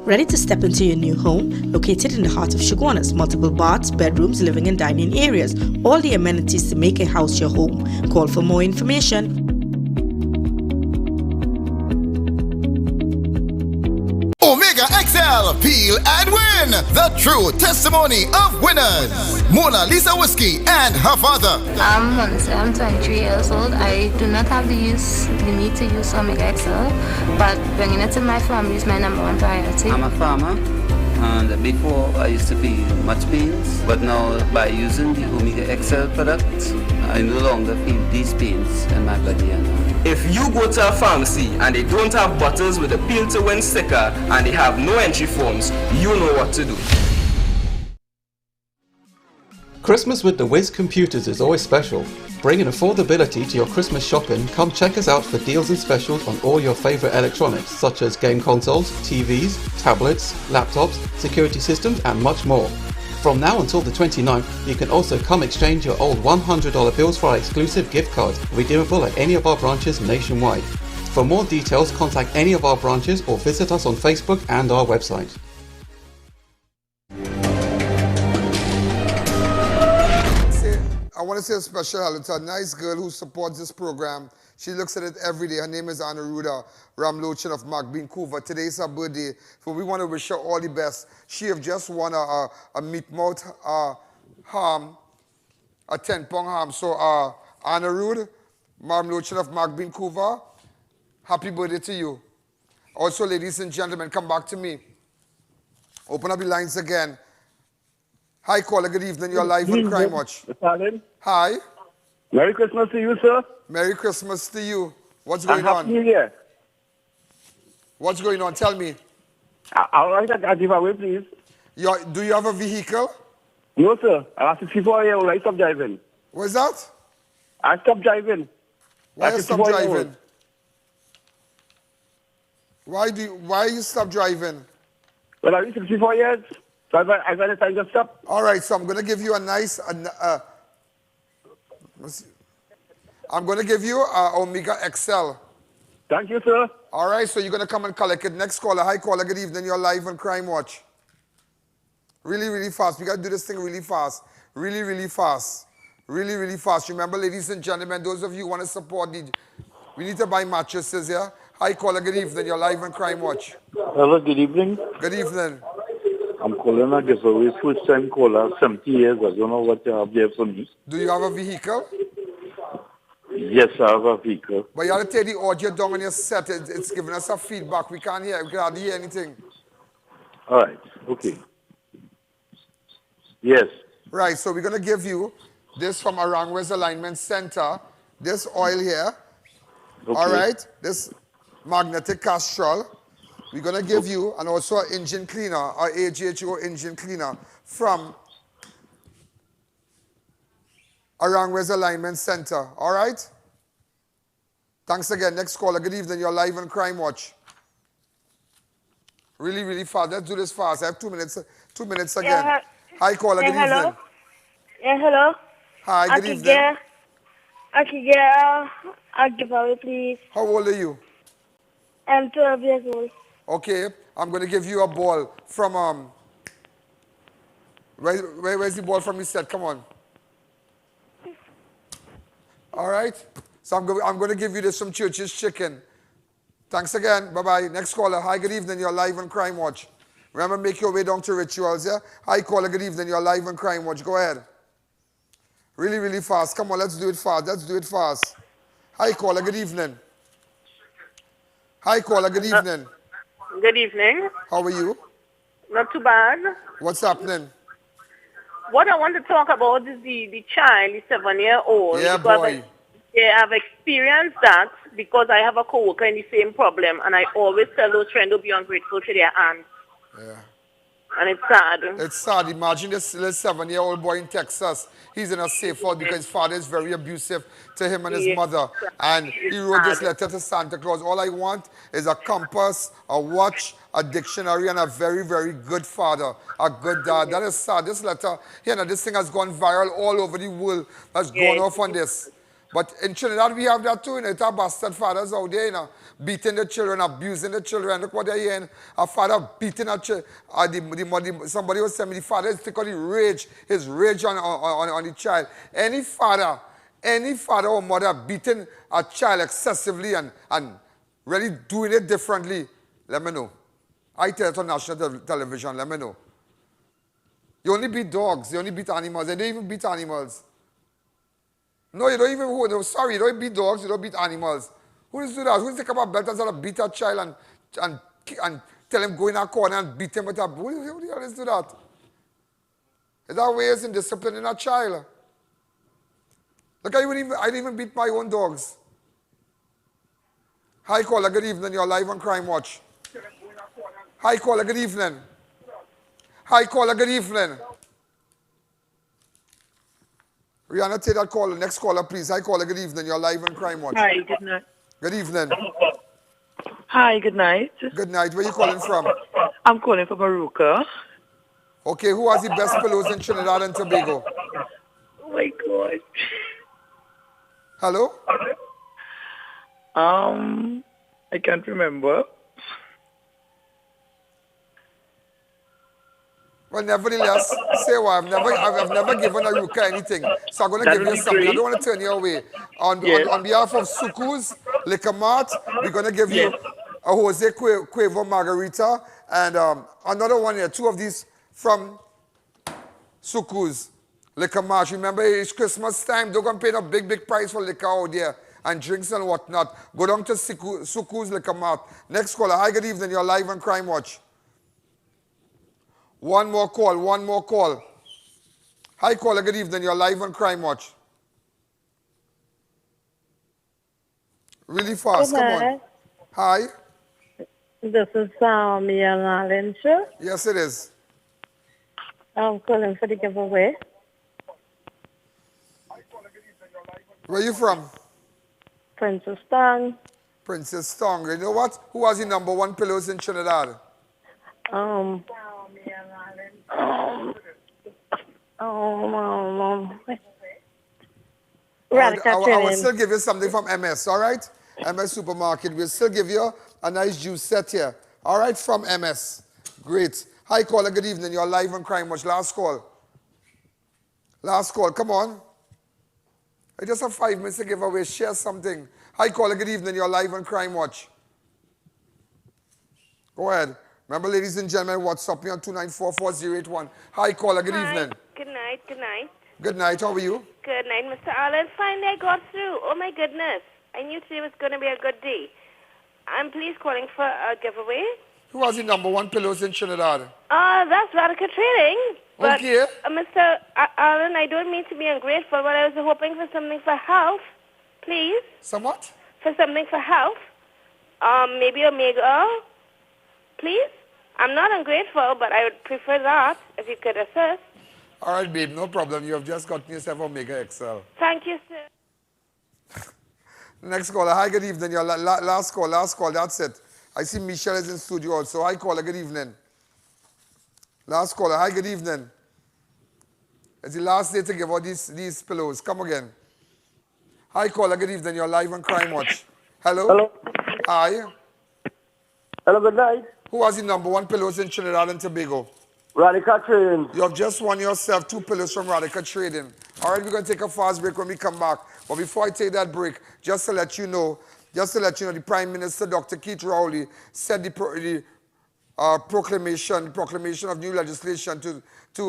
Speaker 5: Ready to step into your new home? Located in the heart of Shogunas, multiple baths, bedrooms, living and dining areas, all the amenities to make a house your home. Call for more information.
Speaker 6: Omega XL, peel and win. The true testimony of winners. Mona Lisa Whiskey and her father.
Speaker 7: I'm 23 years old. I do not have the need to use Omega XL, but bringing it to my family is my number one priority.
Speaker 10: I'm a farmer, and before I used to feel much pains, but now by using the Omega XL product, I no longer feel these pains in my body anymore.
Speaker 9: If you go to a pharmacy and they don't have bottles with a peel to win sticker and they have no entry forms, you know what to do.
Speaker 12: Christmas with the Wiz Computers is always special. Bringing affordability to your Christmas shopping, come check us out for deals and specials on all your favorite electronics such as game consoles, TVs, tablets, laptops, security systems and much more. From now until the 29th, you can also come exchange your old $100 bills for our exclusive gift cards, redeemable at any of our branches nationwide. For more details, contact any of our branches or visit us on Facebook and our website.
Speaker 2: I want to say a special hello to a nice girl who supports this program. She looks at it every day. Her name is Anaruda Ramlochan of Magbean, Vancouver. Today is her birthday, so we want to wish her all the best. She have just won a meat mouth ham, a 10-pound ham. So Anaruda Ramlochan of Magbean, Vancouver, happy birthday to you. Also, ladies and gentlemen, come back to me. Open up the lines again. Hi, caller. Good evening. You're live on Crime Watch. Hi.
Speaker 15: Merry Christmas to you, sir.
Speaker 2: Merry Christmas to you. What's going on?
Speaker 15: Happy New Year.
Speaker 2: What's going on? Tell me.
Speaker 15: I'll write a giveaway, please.
Speaker 2: Do you have a vehicle?
Speaker 15: No, sir. I'm 64 years old. I stopped driving.
Speaker 2: What's that?
Speaker 15: I stopped driving.
Speaker 2: Why you stop driving? Why you stop driving?
Speaker 15: Well, I'm 64 years. So I got a time to stop.
Speaker 2: All right, so I'm going to give you a nice... I'm going to give you Omega XL.
Speaker 15: Thank you, sir.
Speaker 2: All right, so you're going to come and collect it. Next caller. Hi, caller. Good evening. You're live on Crime Watch. Really, really fast. We got to do this thing really fast. Really, really fast. Really, really fast. Remember, ladies and gentlemen, those of you who want to support the... We need to buy mattresses, yeah? Hi, caller. Good evening. You're live on Crime Watch.
Speaker 15: Hello, good evening.
Speaker 2: Good evening.
Speaker 15: I'm calling a giveaway, first-time caller, 70 years. I don't know what you have there for me.
Speaker 2: Do you have a vehicle?
Speaker 15: Yes, I have a vehicle.
Speaker 2: But you have to take the audio down on your set. It's giving us a feedback. We can't hear. We can hardly hear anything.
Speaker 15: All right. Okay. Yes.
Speaker 2: Right. So we're going to give you this from Arangwes Alignment Center. This oil here.
Speaker 15: Okay.
Speaker 2: All right. This magnetic castrol. We're going to give you, and also an engine cleaner, our AGHO engine cleaner from Arangwes Alignment Center. All right? Thanks again. Next caller. Good evening. You're live on Crime Watch. Really, really fast. Let's do this fast. I have 2 minutes. 2 minutes again.
Speaker 3: Yeah,
Speaker 2: hi, caller. Good
Speaker 3: hello.
Speaker 2: evening.
Speaker 3: Yeah, hello.
Speaker 2: Hi, good evening.
Speaker 3: I can get a giveaway, please.
Speaker 2: How old are you?
Speaker 3: I'm 12 years old.
Speaker 2: Okay, I'm going to give you a ball from, where's the ball from you said? Come on. All right. So I'm going to give you this from Church's Chicken. Thanks again. Bye-bye. Next caller. Hi, good evening. You're live on Crime Watch. Remember, make your way down to Rituals, yeah? Hi, caller. Good evening. You're live on Crime Watch. Go ahead. Really, really fast. Come on, let's do it fast. Let's do it fast. Hi, caller. Good evening. Hi, caller. Good evening.
Speaker 13: Good evening.
Speaker 2: How are you?
Speaker 13: Not too bad.
Speaker 2: What's happening?
Speaker 13: What I want to talk about is the child, the 7-year-old.
Speaker 2: Yeah,
Speaker 13: because
Speaker 2: boy.
Speaker 13: I have experienced that because I have a co-worker in the same problem, and I always tell those friends to be ungrateful to their aunts.
Speaker 2: Yeah.
Speaker 13: And it's sad.
Speaker 2: It's sad. Imagine this little 7-year-old boy in Texas. He's in a safe house because his father is very abusive to him and his mother. And he wrote this letter to Santa Claus. All I want is a compass, a watch, a dictionary, and a very, very good father, a good dad. That is sad. This letter, this thing has gone viral all over the world. Has gone off on this. But in Trinidad, we have that too. It's our bastard fathers out there, beating the children, abusing the children. Look what they're hearing. A father beating a child. Somebody was telling me the father is taking his rage on the child. Any father or mother beating a child excessively and really doing it differently, let me know. I tell it on national television, let me know. You only beat dogs, you only beat animals. They don't even beat animals. No, you don't even, no, sorry, you don't beat dogs, you don't beat animals. Who does do that? Who does take up a belt and beat a child and tell him go in a corner and beat him with a, who the hell is do that? Is that ways in disciplining a child? Look, I didn't even beat my own dogs. Hi, caller, good evening, you're live on Crime Watch. Hi, caller, good evening. Hi, caller, good evening. Rihanna, take that call. Next caller, please. Hi, caller. Good evening. You're live on Crime Watch.
Speaker 14: Hi, good night.
Speaker 2: Good evening.
Speaker 14: Hi, good night.
Speaker 2: Good night. Where are you calling from?
Speaker 14: I'm calling from Aruca.
Speaker 2: Okay, who has the best pillows in Trinidad and Tobago?
Speaker 14: Oh my God.
Speaker 2: Hello?
Speaker 14: I can't remember.
Speaker 2: Well, nevertheless, say what, I've never given Aruca anything, so I'm going to give you something. I don't want to turn you away. On behalf of Suku's Liquor Mart, we're going to give you a Jose Cuervo Margarita and another one here, 2 of these from Suku's Liquor Mart. Remember, it's Christmas time. Don't go and pay no big price for liquor out there and drinks and whatnot. Go down to Suku's Liquor Mart. Next caller. Hi, good evening. You're live on Crime Watch. One more call. Hi, caller, good evening. You're live on Crime Watch. Really fast, come on. Hi.
Speaker 3: This is I.A.N. show.
Speaker 2: Yes, it is.
Speaker 3: I'm calling for the giveaway.
Speaker 2: Where are you from?
Speaker 3: Princess Tong.
Speaker 2: Princess Tong. You know what? Who has the #1 pillows in Trinidad? I will still give you something from MS, all right? MS Supermarket. We'll still give you a nice juice set here. All right, from MS. Great. Hi, caller. Good evening. You're live on Crime Watch. Last call. Last call. Come on. I just have 5 minutes to give away. Share something. Hi, caller. Good evening. You're live on Crime Watch. Go ahead. Remember, ladies and gentlemen, WhatsApp me on 2944081. Hi, caller. Good evening.
Speaker 16: Good night. Good night.
Speaker 2: Good night. How are you?
Speaker 16: Good night, Mr. Allen. Finally, I got through. Oh, my goodness. I knew today was going to be a good day. I'm please calling for a giveaway.
Speaker 2: Who has the #1 pillows in Trinidad?
Speaker 16: That's Radical Trading. But,
Speaker 2: okay.
Speaker 16: Mr. Allen, I don't mean to be ungrateful, but I was hoping for something for health, please.
Speaker 2: Somewhat?
Speaker 16: For something for health. Maybe Omega, please. I'm not ungrateful, but I would prefer that, if you could assist.
Speaker 2: All right, babe, no problem. You have just gotten yourself Omega XL.
Speaker 16: Thank you, sir.
Speaker 2: Next caller. Hi, good evening. Your last call, that's it. I see Michelle is in studio also. Hi, caller, good evening. Last caller. Hi, good evening. It's the last day to give out these pillows. Come again. Hi, caller, good evening. You're live on Crime Watch. Hello?
Speaker 17: Hello.
Speaker 2: Hi.
Speaker 17: Hello, good night.
Speaker 2: Who has the #1 pillows in Trinidad and Tobago?
Speaker 17: Radical Trading.
Speaker 2: You have just won yourself 2 pillows from Radical Trading. All right, we're going to take a fast break when we come back. But before I take that break, just to let you know, Just to let you know, the Prime Minister, Dr. Keith Rowley, said the proclamation of new legislation to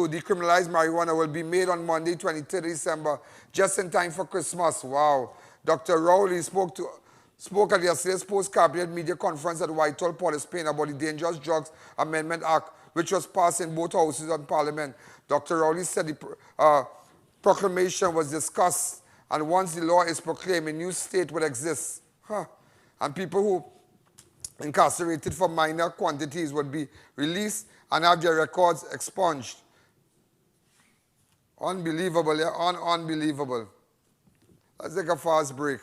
Speaker 2: decriminalize marijuana will be made on Monday, 23rd December, just in time for Christmas. Wow. Dr. Rowley spoke at yesterday's post-cabinet media conference at Whitehall, Port of Spain about the Dangerous Drugs Amendment Act, which was passed in both houses of Parliament. Dr. Rowley said the proclamation was discussed, and once the law is proclaimed, a new state will exist. And people who incarcerated for minor quantities would be released and have their records expunged. Unbelievable, yeah? Unbelievable. Let's take a fast break.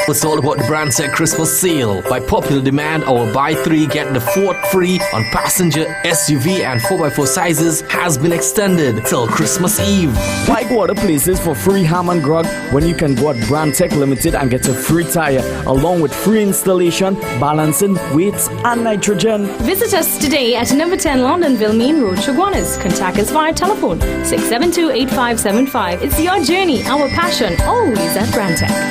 Speaker 11: It's all about the Brandtech Christmas sale. By popular demand, our buy 3 get the 4th free on passenger, SUV and 4x4 sizes has been extended till Christmas Eve.
Speaker 1: Why go other places for free ham and grog when you can go at Brandtech Limited and get a free tire along with free installation, balancing, weights and nitrogen?
Speaker 18: Visit us today at number 10 Londonville Main Road, Chaguanas. Contact us via telephone 672-8575. It's your journey, our passion, always at Brandtech.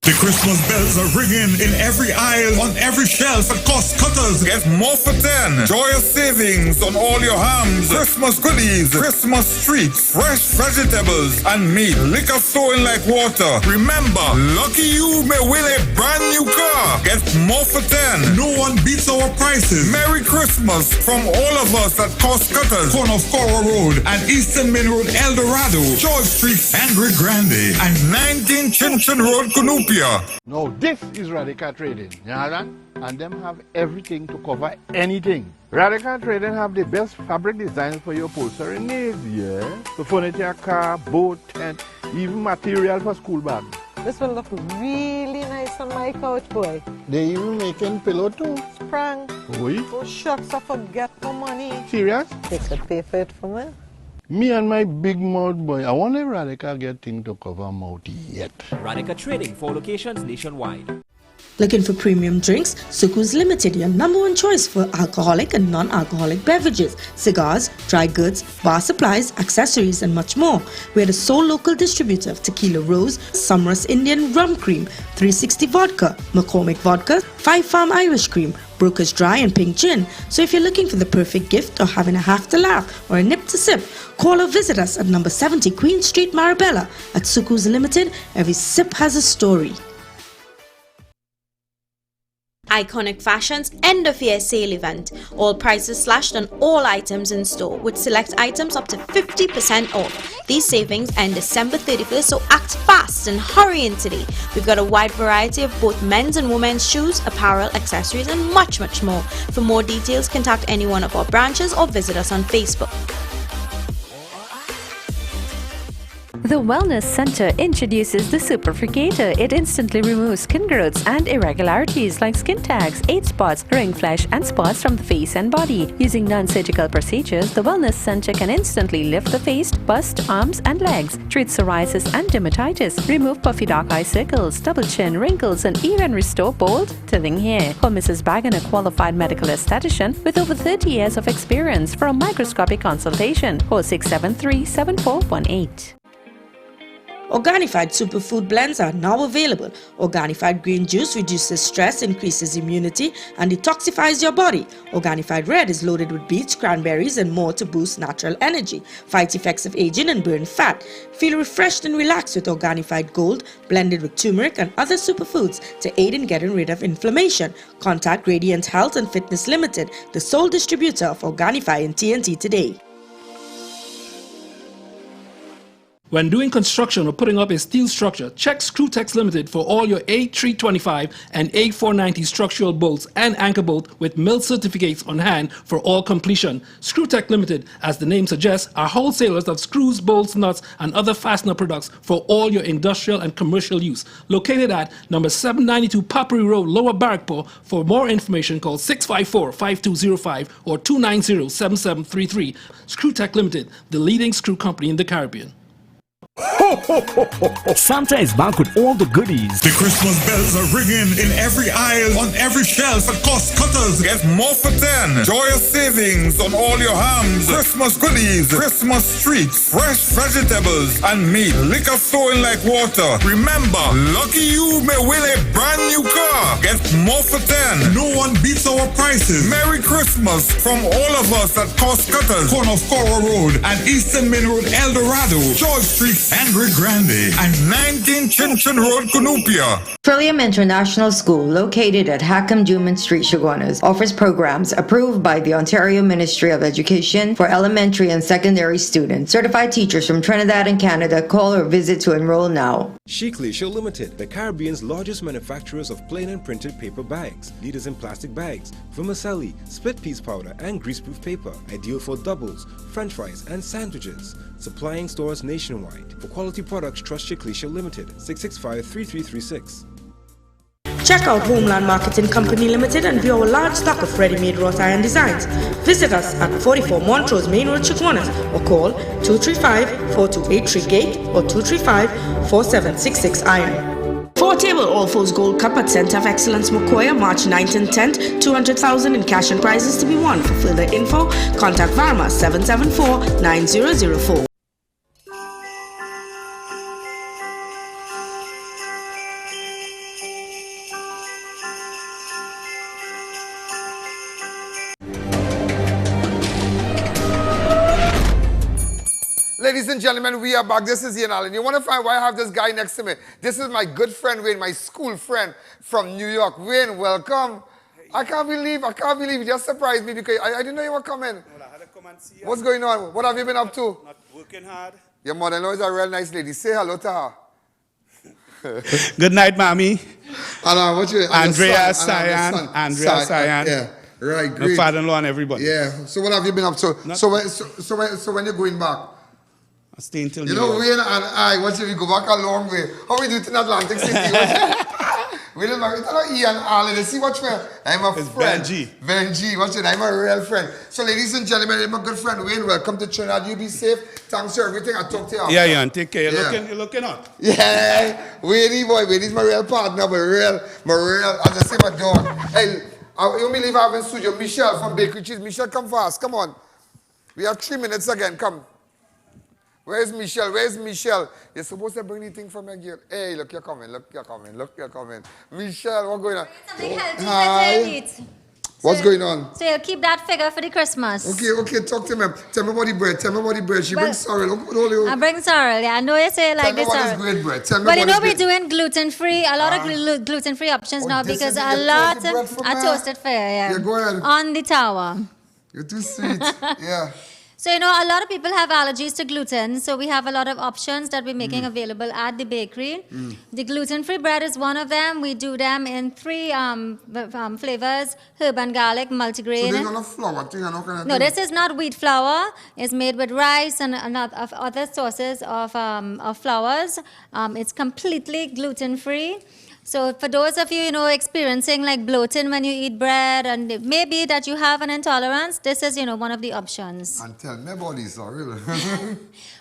Speaker 19: The Christmas bells are ringing in every aisle, on every shelf at Cost Cutters.
Speaker 6: Get more for 10. Joyous savings on all your hams, Christmas goodies, Christmas treats, fresh vegetables, and meat. Liquor flowing like water. Remember, lucky you may win a brand new car. Get more for 10.
Speaker 19: No one beats our prices.
Speaker 6: Merry Christmas from all of us at Cost Cutters,
Speaker 19: corner of Cora Road and Eastern Main Road, El Dorado, George Street, Andre Grande,
Speaker 6: and 19 Chinchin Road, Cunupia.
Speaker 23: Now this is Radical Trading, you understand? And them have everything to cover anything. Radical Trading have the best fabric designs for your upholstery needs, yeah? To furnish your car, boat, tent, even material for school bags.
Speaker 24: This will look really nice on my couch, boy.
Speaker 23: They even making pillow too.
Speaker 24: Sprang.
Speaker 23: Oui?
Speaker 24: Oh shucks, I forget the money.
Speaker 23: Serious?
Speaker 24: They could pay for it for me.
Speaker 23: Me and my big mouth boy, I want a Radical get thing to cover mouth yet.
Speaker 25: Radical Trading, 4 locations nationwide.
Speaker 5: Looking for premium drinks? Suku's Limited, your #1 choice for alcoholic and non-alcoholic beverages, cigars, dry goods, bar supplies, accessories, and much more. We're the sole local distributor of Tequila Rose, Summer's Indian Rum Cream, 360 Vodka, McCormick Vodka, 5 Farm Irish Cream, Broker's Dry, and Pink Gin. So if you're looking for the perfect gift or having a half to laugh or a nip to sip, call or visit us at number 70 Queen Street, Marabella. At Suku's Limited, every sip has a story. Iconic Fashion's end of year sale event. All prices slashed on all items in store, with select items up to 50% off. These savings end December 31st, so act fast and hurry in today. We've got a wide variety of both men's and women's shoes, apparel, accessories, and much more. For more details, contact any one of our branches or visit us on Facebook.
Speaker 27: The Wellness Center introduces the Superfricator. It instantly removes skin growths and irregularities like skin tags, age spots, ring flesh, and spots from the face and body. Using non-surgical procedures, the Wellness Center can instantly lift the face, bust, arms, and legs, treat psoriasis and dermatitis, remove puffy dark eye circles, double chin, wrinkles, and even restore bold, thinning hair. Call Mrs. Bagan, a qualified medical esthetician with over 30 years of experience, for a microscopic consultation. Call 673-7418.
Speaker 5: Organified superfood blends are now available. Organified green juice reduces stress, increases immunity, and detoxifies your body. Organified red is loaded with beets, cranberries, and more to boost natural energy, fight effects of aging, and burn fat. Feel refreshed and relaxed with Organified Gold, blended with turmeric and other superfoods to aid in getting rid of inflammation. Contact Radiant Health and Fitness Limited, the sole distributor of Organifi in TNT today.
Speaker 28: When doing construction or putting up a steel structure, check Screwtex Limited for all your A325 and A490 structural bolts and anchor bolt with mill certificates on hand for all completion. Screwtex Limited, as the name suggests, are wholesalers of screws, bolts, nuts, and other fastener products for all your industrial and commercial use. Located at number 792 Papri Road, Lower Barrackpore. For more information, call 654-5205 or 290-7733. Screwtex Limited, the leading screw company in the Caribbean.
Speaker 11: Santa is back with all the goodies.
Speaker 19: The Christmas bells are ringing in every aisle, on every shelf at Cost Cutters.
Speaker 4: Get more for 10. Joyous savings on all your hams. Christmas goodies, Christmas treats, fresh vegetables, and meat. Liquor flowing like water. Remember, lucky you may win a brand new car. Get more for 10.
Speaker 19: No one beats our prices.
Speaker 4: Merry Christmas from all of us at Cost Cutters.
Speaker 19: Corner of Cora Road and Eastern Main Road, El Dorado, George Street, Andre Grande,
Speaker 4: and 19 Chinchin Road, Cunupia.
Speaker 7: Trillium International School, located at Hackham Duman Street, Chaguanas, offers programs approved by the Ontario Ministry of Education for elementary and secondary students. Certified teachers from Trinidad and Canada. Call or visit to enroll now.
Speaker 25: CHRISTM Limited, the Caribbean's largest manufacturers of plain and printed paper bags, leaders in plastic bags, vermicelli, split piece powder, and greaseproof paper, ideal for doubles, french fries, and sandwiches. Supplying stores nationwide. For quality products, trust CHRISTM Limited, 665-3336.
Speaker 5: Check out Homeland Marketing Company Limited and view our large stock of ready-made wrought iron designs. Visit us at 44 Montrose Main Road, Chaguanas, or call 235-4283 Gate or 235-4766 Iron. 4-table All Fours Gold Cup at Center of Excellence Mokoya, March 9th and 10th, 200,000 in cash and prizes to be won. For further info, contact Varma 774-9004.
Speaker 2: Ladies and gentlemen, we are back. This is I.A.N. You want to find why I have this guy next to me? This is my good friend Wayne, my school friend from New York. Wayne, welcome. I can't believe you just surprised me because I didn't know you were coming.
Speaker 8: Well, I had to come and see you.
Speaker 2: What's going on? What have you been up to?
Speaker 8: Not working hard.
Speaker 2: Your mother-in-law is a real nice lady. Say hello to her.
Speaker 8: Good night, Mommy.
Speaker 2: What's your
Speaker 8: Andrea Cyan. Andrea Cyan.
Speaker 2: Yeah, right, great.
Speaker 8: My father-in-law and everybody.
Speaker 2: Yeah. So what have you been up to? So when you're going back?
Speaker 8: I'm staying till
Speaker 2: you know, Wayne and I, once we go back a long way. How we do it in Atlantic City? We don't know I.A.N. They see what's where I'm a friend. Benji. What's it? I'm a real friend. So ladies and gentlemen, I'm a good friend. Wayne, welcome to Trinidad. You be safe. Thanks for everything. I talk to you after.
Speaker 8: Yeah, yeah, and take care. You're looking up.
Speaker 2: Yeah. Wayne, boy, Wayne's my real partner, my real, as I say, my dog. Hey, you believe I haven't studio. Michelle from Bakery Cheese. Michelle, come fast. Come on. We have 3 minutes again. Come. Where's Michelle? Where's Michelle? You're supposed to bring anything from your girl. Hey, look, you're coming. Look, you're coming. Look, you're coming. Michelle, what's going on?
Speaker 10: Something healthy
Speaker 2: Hi. What's going on?
Speaker 10: So you'll keep that figure for the Christmas.
Speaker 2: Okay, talk to me. Tell me about the bread. She brings sorrel.
Speaker 10: I bring sorrel, yeah. I know you say like this sorrel.
Speaker 2: Tell me what is great bread. Tell me
Speaker 10: but you know
Speaker 2: we're
Speaker 10: doing gluten-free, a lot of gluten-free options now because a lot are toasted fair, yeah.
Speaker 2: Yeah, go ahead.
Speaker 10: On the tower.
Speaker 2: You're too sweet, yeah.
Speaker 10: So, you know, a lot of people have allergies to gluten, so we have a lot of options that we're making available at the bakery. The gluten-free bread is one of them. We do them in 3 flavors, herb and garlic, multigrain.
Speaker 2: So there's not a flour thing?
Speaker 10: No, this is not wheat flour. It's made with rice and other sources of flours. It's completely gluten-free. So for those of you, experiencing like bloating when you eat bread and maybe that you have an intolerance, this is, one of the options.
Speaker 2: And tell me about this, sorrel.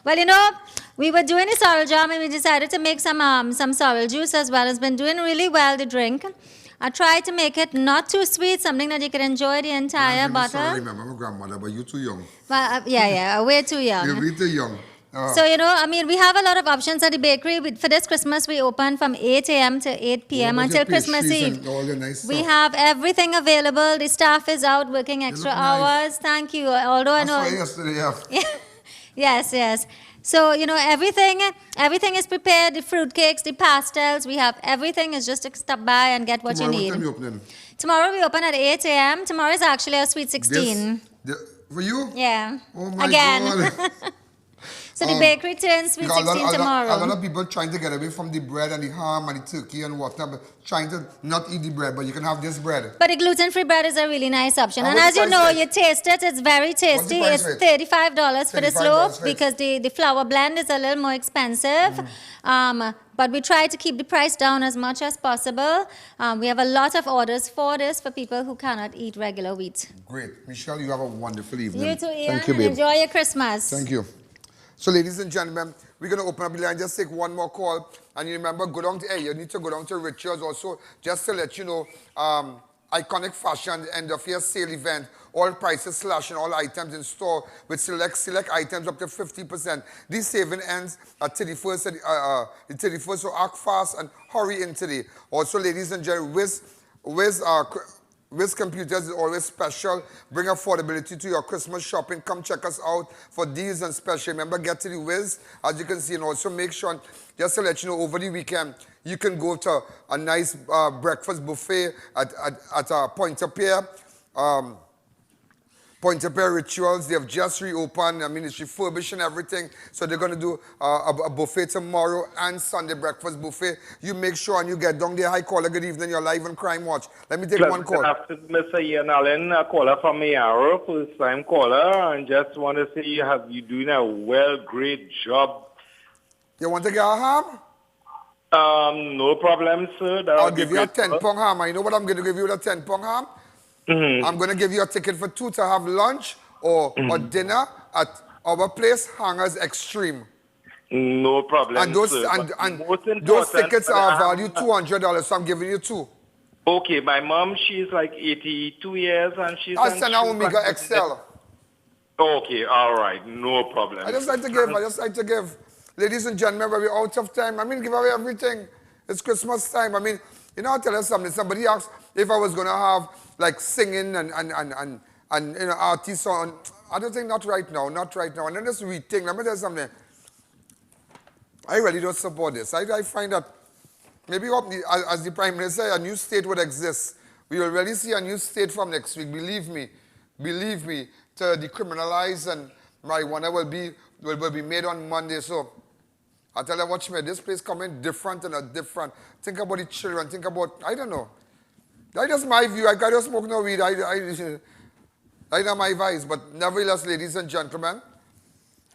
Speaker 10: Well, we were doing a sorrel jam and we decided to make some sorrel juice as well. It's been doing really well, the drink. I tried to make it not too sweet, something that you can enjoy the entire bottle.
Speaker 2: I remember my grandmother, but you're too young.
Speaker 10: Well, yeah, way too young.
Speaker 2: You're way too young.
Speaker 10: So, we have a lot of options at the bakery. For this Christmas, we open from 8 a.m. to 8 p.m. until Christmas Eve. We have everything available. The staff is out working extra hours. Nice. Thank you. Although I know.
Speaker 2: Yesterday,
Speaker 10: Yes. So, everything is prepared. The fruitcakes, the pastels, we have everything. It's just to stop by and get what you need.
Speaker 2: What time you opening?
Speaker 10: Tomorrow we open at 8 a.m. Tomorrow is actually our Sweet 16.
Speaker 2: For you?
Speaker 10: Yeah.
Speaker 2: Oh my
Speaker 10: God. So the bakery turns Sweet 16 tomorrow.
Speaker 2: A lot of people trying to get away from the bread and the ham and the turkey and whatnot, trying to not eat the bread, but you can have this bread.
Speaker 10: But the gluten-free bread is a really nice option. And as you know, you taste it, it's very tasty. It's $35 for this loaf because the flour blend is a little more expensive. But we try to keep the price down as much as possible. We have a lot of orders for this for people who cannot eat regular wheat.
Speaker 2: Great. Michelle, you have a wonderful evening.
Speaker 10: You too, Ian.
Speaker 2: Thank you, babe.
Speaker 10: Enjoy your Christmas.
Speaker 2: Thank you. So, ladies and gentlemen, we're going to open up the line. Just take one more call. And you remember, you need to go down to Richards also, just to let you know, iconic fashion end of year sale event. All prices slashing, all items in store with select items up to 50%. These saving ends at 31st, so act fast and hurry in today. Also, ladies and gentlemen, Wiz Computers is always special. Bring affordability to your Christmas shopping. Come check us out for deals and special. Remember, get to the Wiz, as you can see, and also make sure, just to let you know, over the weekend, you can go to a nice breakfast buffet at Point-A-Pier. Point-A-Pier Rituals, they have just reopened. I mean, it's refurbished and everything. So they're going to do a buffet tomorrow and Sunday breakfast buffet. You make sure and you get down there. Hi, caller. Good evening. You're live on Crime Watch. Let me take one call.
Speaker 9: Good afternoon, Mr. I.A.N, a caller from Mayaro, first-time caller. And just want to say you're doing a great job.
Speaker 2: You want to get a ham?
Speaker 9: No problem, sir.
Speaker 2: I'll give you a 10-pound ham. I know what I'm going to give you with a 10-pound ham. I'm going to give you a ticket for 2 to have lunch or dinner at our place, Hangers Extreme.
Speaker 9: No problem,
Speaker 2: and those,
Speaker 9: sir.
Speaker 2: And those tickets are valued $200, so I'm giving you 2.
Speaker 9: Okay, my mom, she's like 82 years and she's...
Speaker 2: I'll send her Omega XL.
Speaker 9: Okay, all right, no problem.
Speaker 2: I just like to give. Ladies and gentlemen, we're out of time. I mean, give away everything. It's Christmas time. I mean, you know, I'll tell you something. Somebody asked if I was going to have, like, singing and you know, artists on. I don't think, not right now. And then this thing. Let me tell you something. I really don't support this. I find that maybe, as the Prime Minister, a new state would exist. We will really see a new state from next week. Believe me, to decriminalize and marijuana will be made on Monday. So I tell you, watch me. This place coming different and a different. Think about the children. Think about, I don't know. That's just my view. I can't smoke no weed. I know my vice. But nevertheless, ladies and gentlemen,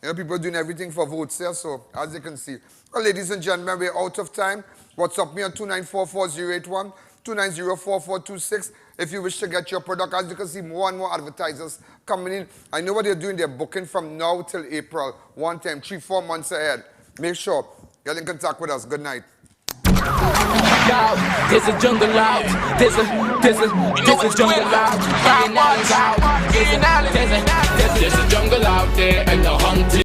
Speaker 2: you know, people are doing everything for votes here. So as you can see. Well, ladies and gentlemen, we're out of time. WhatsApp me on 2944-081, 290-4426. If you wish to get your product, as you can see, more and more advertisers coming in. I know what they're doing. They're booking from now till April. One time, 3-4 months ahead. Make sure. Get in contact with us. Good night.
Speaker 12: There's a jungle out. There's a jungle out. There's a jungle out there and the hunting.